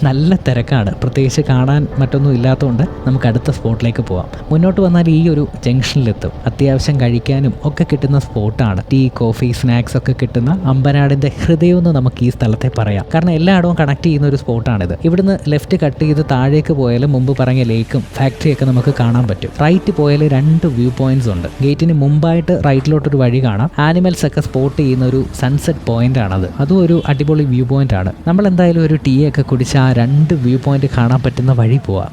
നല്ല തിരക്കാണ്. പ്രത്യേകിച്ച് കാണാൻ മറ്റൊന്നും ഇല്ലാത്തതുകൊണ്ട് നമുക്ക് അടുത്ത സ്പോട്ടിലേക്ക് പോവാം. മുന്നോട്ട് വന്നാൽ ഈ ഒരു ജംഗ്ഷനിലെത്തും. അത്യാവശ്യം കഴിക്കാനും ഒക്കെ കിട്ടുന്ന സ്പോട്ടാണ്. ടീ, കോഫി, സ്നാക്സ് ഒക്കെ കിട്ടുന്ന അമ്പനാടിൻ്റെ ഹൃദയം എന്ന് നമുക്ക് ഈ സ്ഥലത്തെ പറയാം. കാരണം എല്ലായിടവും കണക്ട് ചെയ്യുന്ന ഒരു സ്പോട്ടാണിത്. ഇവിടുന്ന് ലെഫ്റ്റ് കട്ട് ചെയ്ത് താഴേക്ക് പോയാലും മുമ്പ് പറഞ്ഞ ലേക്കും ഫാക്ടറിയൊക്കെ നമുക്ക് കാണാൻ പറ്റും. റൈറ്റ് പോയാൽ 2 വ്യൂ പോയിന്റ്സ് ഉണ്ട്. ഗേറ്റിന് മുമ്പായിട്ട് റൈറ്റിലോട്ടൊരു വഴി കാണാം. ആനിമൽസ് ഒക്കെ സ്പോട്ട് ചെയ്യുന്ന ഒരു സൺസെറ്റ് പോയിന്റ് ആണത്. അതും ഒരു അടിപൊളി വ്യൂ പോയിന്റ് ആണ്. നമ്മൾ എന്തായാലും ഒരു ടീ ഒക്കെ കുടിച്ച് ആ 2 വ്യൂ പോയിന്റ് കാണാൻ പറ്റുന്ന വഴി പോവാം.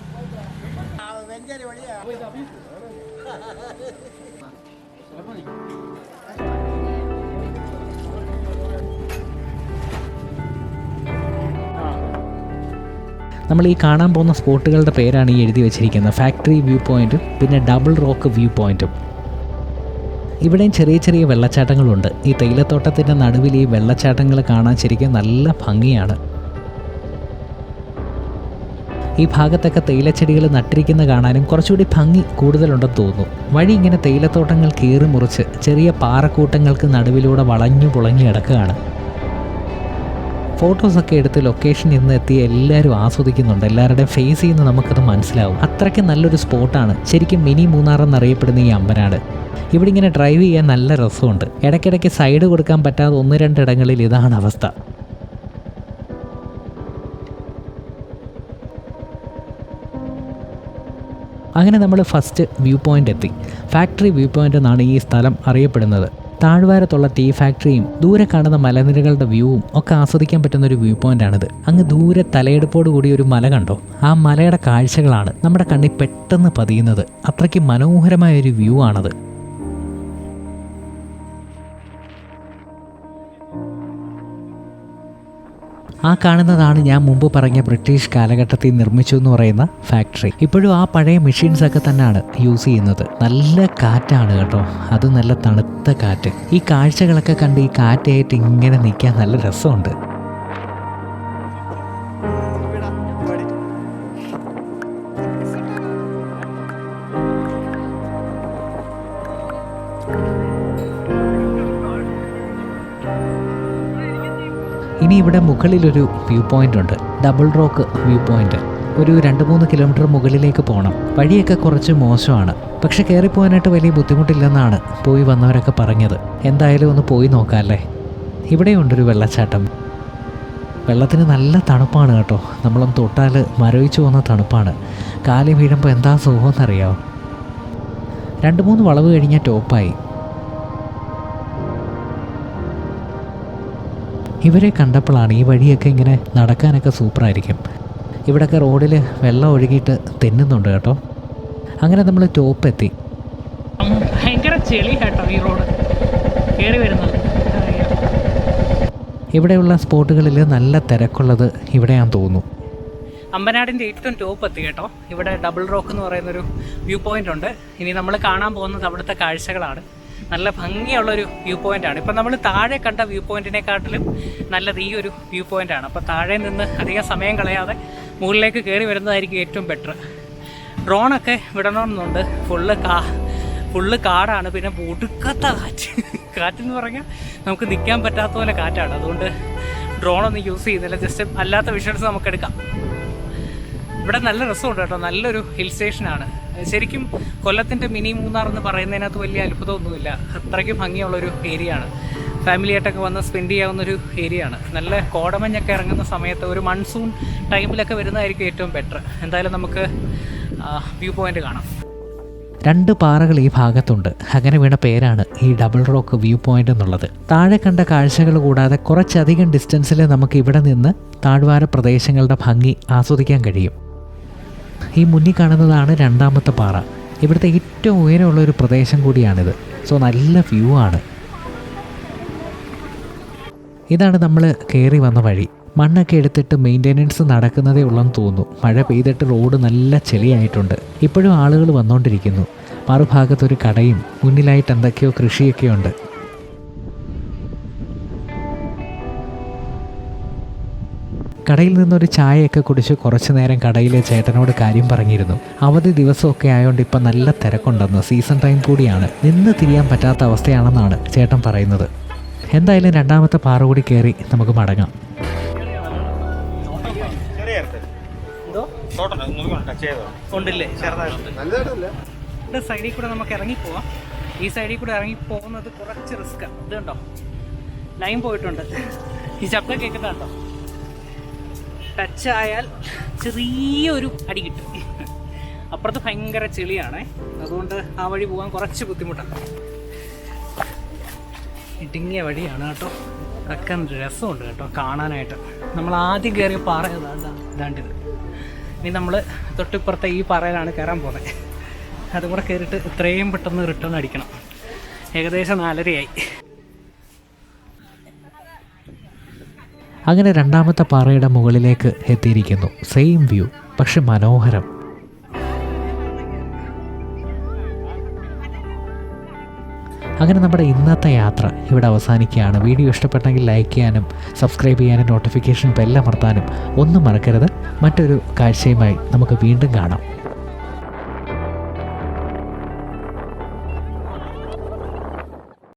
നമ്മൾ ഈ കാണാൻ പോകുന്ന സ്പോട്ടുകളുടെ പേരാണ് ഈ എഴുതി വെച്ചിരിക്കുന്നത്. ഫാക്ടറി വ്യൂ പോയിൻറ്റും പിന്നെ ഡബിൾ റോക്ക് വ്യൂ പോയിൻറ്റും. ഇവിടെയും ചെറിയ ചെറിയ വെള്ളച്ചാട്ടങ്ങളുണ്ട്. ഈ തേയിലത്തോട്ടത്തിൻ്റെ നടുവിൽ ഈ വെള്ളച്ചാട്ടങ്ങൾ കാണാൻ ശരിക്കും നല്ല ഭംഗിയാണ്. ഈ ഭാഗത്തൊക്കെ തേയിലച്ചെടികൾ നട്ടിരിക്കുന്ന കാണാനും കുറച്ചുകൂടി ഭംഗി കൂടുതലുണ്ടെന്ന് തോന്നുന്നു. വഴി ഇങ്ങനെ തേയിലത്തോട്ടങ്ങൾ കീറി മുറിച്ച് ചെറിയ പാറക്കൂട്ടങ്ങൾക്ക് നടുവിലൂടെ വളഞ്ഞു പുളഞ്ഞു കിടക്കുകയാണ്. ഫോട്ടോസൊക്കെ എടുത്ത് ലൊക്കേഷനിൽ നിന്ന് എത്തി എല്ലാവരും ആസ്വദിക്കുന്നുണ്ട്. എല്ലാവരുടെയും ഫേസിൽ നിന്ന് നമുക്കത് മനസ്സിലാവും. അത്രയ്ക്ക് നല്ലൊരു സ്പോട്ടാണ് ശരിക്കും മിനി മൂന്നാർ എന്നറിയപ്പെടുന്ന ഈ അമ്പനാട്. ഇവിടെ ഇങ്ങനെ ഡ്രൈവ് ചെയ്യാൻ നല്ല രസമുണ്ട്. ഇടയ്ക്കിടയ്ക്ക് സൈഡ് കൊടുക്കാൻ പറ്റാതെ 1-2 ഇടങ്ങളിൽ ഇതാണ് അവസ്ഥ. അങ്ങനെ നമ്മൾ ഫസ്റ്റ് വ്യൂ പോയിൻ്റ് എത്തി. ഫാക്ടറി വ്യൂ പോയിൻ്റ് എന്നാണ് ഈ സ്ഥലം അറിയപ്പെടുന്നത്. താഴ്വാരത്തുള്ള ടീ ഫാക്ടറിയും ദൂരെ കാണുന്ന മലനിരകളുടെ വ്യൂവും ഒക്കെ ആസ്വദിക്കാൻ പറ്റുന്ന ഒരു വ്യൂ പോയിൻ്റാണിത്. അങ്ങ് ദൂരെ തലയെടുപ്പോട് കൂടി ഒരു മല കണ്ടോ? ആ മലയുടെ കാഴ്ചകളാണ് നമ്മുടെ കണ്ണിൽ പെട്ടെന്ന് പതിയുന്നത്. അത്രയ്ക്ക് മനോഹരമായൊരു വ്യൂ ആണത്. ആ കാണുന്നതാണ് ഞാൻ മുമ്പ് പറഞ്ഞ ബ്രിട്ടീഷ് കാലഘട്ടത്തിൽ നിർമ്മിച്ചു എന്ന് പറയുന്ന ഫാക്ടറി. ഇപ്പോഴും ആ പഴയ മെഷീൻസൊക്കെ തന്നെയാണ് യൂസ് ചെയ്യുന്നത്. നല്ല കാറ്റാണ് കേട്ടോ, അത് നല്ല തണുത്ത കാറ്റ്. ഈ കാഴ്ചകളൊക്കെ കണ്ട് ഈ കാറ്റായിട്ട് ഇങ്ങനെ നിൽക്കാൻ നല്ല രസമുണ്ട്. ഇനി ഇവിടെ മുകളിലൊരു വ്യൂ പോയിൻ്റ് ഉണ്ട്, ഡബിൾ റോക്ക് വ്യൂ പോയിൻ്റ്. ഒരു 2-3 കിലോമീറ്റർ മുകളിലേക്ക് പോകണം. വഴിയൊക്കെ കുറച്ച് മോശമാണ്, പക്ഷെ കയറിപ്പോകാനായിട്ട് വലിയ ബുദ്ധിമുട്ടില്ലെന്നാണ് പോയി വന്നവരൊക്കെ പറഞ്ഞത്. എന്തായാലും ഒന്ന് പോയി നോക്കാമല്ലേ. ഇവിടെയുണ്ടൊരു വെള്ളച്ചാട്ടം. വെള്ളത്തിന് നല്ല തണുപ്പാണ് കേട്ടോ, നമ്മളൊന്ന് തൊട്ടാൽ മരവിച്ചു പോകുന്ന തണുപ്പാണ്. കാല് വീഴുമ്പോൾ എന്താ സുഖമെന്നറിയാമോ. 2-3 വളവ് കഴിഞ്ഞാൽ ടോപ്പായി. ഇവരെ കണ്ടപ്പോഴാണ് ഈ വഴിയൊക്കെ ഇങ്ങനെ നടക്കാനൊക്കെ സൂപ്പറായിരിക്കും. ഇവിടെയൊക്കെ റോഡിൽ വെള്ളം ഒഴുകിയിട്ട് തെന്നുന്നുണ്ട് കേട്ടോ. അങ്ങനെ നമ്മൾ ടോപ്പ് എത്തി. ഭയങ്കര ചെളി കേട്ടോ ഈ റോഡ് കയറി വരുന്നത്. ഇവിടെയുള്ള സ്പോട്ടുകളിൽ നല്ല തിരക്കുള്ളത് ഇവിടെയാണെന്ന് തോന്നുന്നു. അമ്പനാടിൻ്റെ ഏറ്റവും ടോപ്പ് എത്തി കേട്ടോ. ഇവിടെ ഡബിൾ റോക്ക് എന്ന് പറയുന്നൊരു വ്യൂ പോയിൻ്റ് ഉണ്ട്. ഇനി നമ്മൾ കാണാൻ പോകുന്നത് അവിടുത്തെ കാഴ്ചകളാണ്. നല്ല ഭംഗിയുള്ളൊരു വ്യൂ പോയിൻ്റാണ്. ഇപ്പം നമ്മൾ താഴെ കണ്ട വ്യൂ പോയിൻറ്റിനെക്കാട്ടിലും നല്ലത് ഈ ഒരു വ്യൂ പോയിൻ്റാണ്. അപ്പോൾ താഴെ നിന്ന് അധികം സമയം കളയാതെ മുകളിലേക്ക് കയറി വരുന്നതായിരിക്കും ഏറ്റവും ബെറ്റർ. ഡ്രോണൊക്കെ വിടണമെന്നുണ്ട്. ഫുള്ള് കാടാണ്. പിന്നെ ഒടുക്കത്ത കാറ്റെന്ന് പറഞ്ഞാൽ നമുക്ക് നിൽക്കാൻ പറ്റാത്ത പോലെ കാറ്റാണ്. അതുകൊണ്ട് ഡ്രോണൊന്നും യൂസ് ചെയ്യുന്നില്ല, ജസ്റ്റ് അല്ലാത്ത വിഷ്വൽസ് നമുക്ക് എടുക്കാം. ഇവിടെ നല്ല രസമുണ്ട് കേട്ടോ, നല്ലൊരു ഹിൽ സ്റ്റേഷനാണ്. ശരിക്കും കൊല്ലത്തിൻ്റെ മിനി മൂന്നാർ എന്ന് പറയുന്നതിനകത്ത് വലിയ അത്ഭുതമൊന്നുമില്ല. അത്രയ്ക്കും ഭംഗിയുള്ളൊരു ഏരിയ ആണ്. ഫാമിലിയായിട്ടൊക്കെ വന്ന് സ്പെൻഡ് ചെയ്യാവുന്നൊരു ഏരിയ ആണ്. നല്ല കോടമഞ്ഞൊക്കെ ഇറങ്ങുന്ന സമയത്ത് ഒരു മൺസൂൺ ടൈമിലൊക്കെ വരുന്നതായിരിക്കും ഏറ്റവും ബെറ്റർ. എന്തായാലും നമുക്ക് വ്യൂ പോയിൻ്റ് കാണാം. 2 പാറകൾ ഈ ഭാഗത്തുണ്ട്. അങ്ങനെ വീണ പേരാണ് ഈ ഡബിൾ റോക്ക് വ്യൂ പോയിൻ്റ് എന്നുള്ളത്. താഴെ കണ്ട കാഴ്ചകൾ കൂടാതെ കുറച്ചധികം ഡിസ്റ്റൻസിൽ നമുക്ക് ഇവിടെ നിന്ന് താഴ്വാര പ്രദേശങ്ങളുടെ ഭംഗി ആസ്വദിക്കാൻ കഴിയും. ഈ മുന്നിൽ കാണുന്നതാണ് 2ാമത്തെ പാറ. ഇവിടുത്തെ ഏറ്റവും ഉയരമുള്ള ഒരു പ്രദേശം കൂടിയാണിത്. സോ നല്ല വ്യൂ ആണ്. ഇതാണ് നമ്മൾ കയറി വന്ന വഴി. മണ്ണൊക്കെ എടുത്തിട്ട് മെയിൻ്റെനൻസ് നടക്കുന്നതേ ഉള്ളെന്ന് തോന്നുന്നു. മഴ പെയ്തിട്ട് റോഡ് നല്ല ചെളിയായിട്ടുണ്ട്. ഇപ്പോഴും ആളുകൾ വന്നുകൊണ്ടിരിക്കുന്നു. മറുഭാഗത്തൊരു കടയും മുന്നിലായിട്ട് എന്തൊക്കെയോ കൃഷിയൊക്കെ ഉണ്ട്. കടയിൽ നിന്നൊരു ചായയൊക്കെ കുടിച്ച് കുറച്ച് നേരം കടയിലെ ചേട്ടനോട് കാര്യം പറഞ്ഞിരുന്നു. അവധി ദിവസമൊക്കെ ആയതുകൊണ്ട് ഇപ്പം നല്ല തിരക്കുണ്ടെന്ന്, സീസൺ ടൈം കൂടിയാണ്. നിന്ന് തിരിയാൻ പറ്റാത്ത അവസ്ഥയാണെന്നാണ് ചേട്ടൻ പറയുന്നത്. എന്തായാലും 2ാമത്തെ പാറ കൂടി കയറി നമുക്ക് മടങ്ങാം. ഉണ്ടല്ലേ, സൈഡിൽ കൂടെ നമുക്ക് ഇറങ്ങിപ്പോവാം. ഈ സൈഡിൽ കൂടെ ഇറങ്ങി പോകുന്നത് കുറച്ച് റിസ്ക്കാണ്. ഇത് കണ്ടോ, ലൈൻ പോയിട്ടുണ്ട്. ഈ ശബ്ദം കേൾക്കുന്നുണ്ടോ? ടച്ച് ആയാൽ ചെറിയൊരു അടി കിട്ടും. അപ്പുറത്ത് ഭയങ്കര ചെളിയാണ്, അതുകൊണ്ട് ആ വഴി പോകാൻ കുറച്ച് ബുദ്ധിമുട്ടാണ്. ഇടുങ്ങിയ വഴിയാണ് കേട്ടോ. ഒക്കെ രസമുണ്ട് കേട്ടോ കാണാനായിട്ട്. നമ്മൾ ആദ്യം കയറിയ പാറ ഇതാണ്ടിത്. ഇനി നമ്മൾ തൊട്ടിപ്പുറത്തെ ഈ പാറയിലാണ് കയറാൻ പോകുന്നത്. അതും കൂടെ കയറിയിട്ട് ഇത്രയും പെട്ടെന്ന് റിട്ടേൺ അടിക്കണം. ഏകദേശം 4:30 അങ്ങനെ 2ാമത്തെ പാറയുടെ മുകളിലേക്ക് എത്തിയിരിക്കുന്നു. സെയിം വ്യൂ, പക്ഷെ മനോഹരം. അങ്ങനെ നമ്മുടെ ഇന്നത്തെ യാത്ര ഇവിടെ അവസാനിക്കുകയാണ്. വീഡിയോ ഇഷ്ടപ്പെട്ടെങ്കിൽ ലൈക്ക് ചെയ്യാനും സബ്സ്ക്രൈബ് ചെയ്യാനും നോട്ടിഫിക്കേഷൻ ബെൽ അമർത്താനും ഒന്നും മറക്കരുത്. മറ്റൊരു കാഴ്ചയുമായി നമുക്ക് വീണ്ടും കാണാം.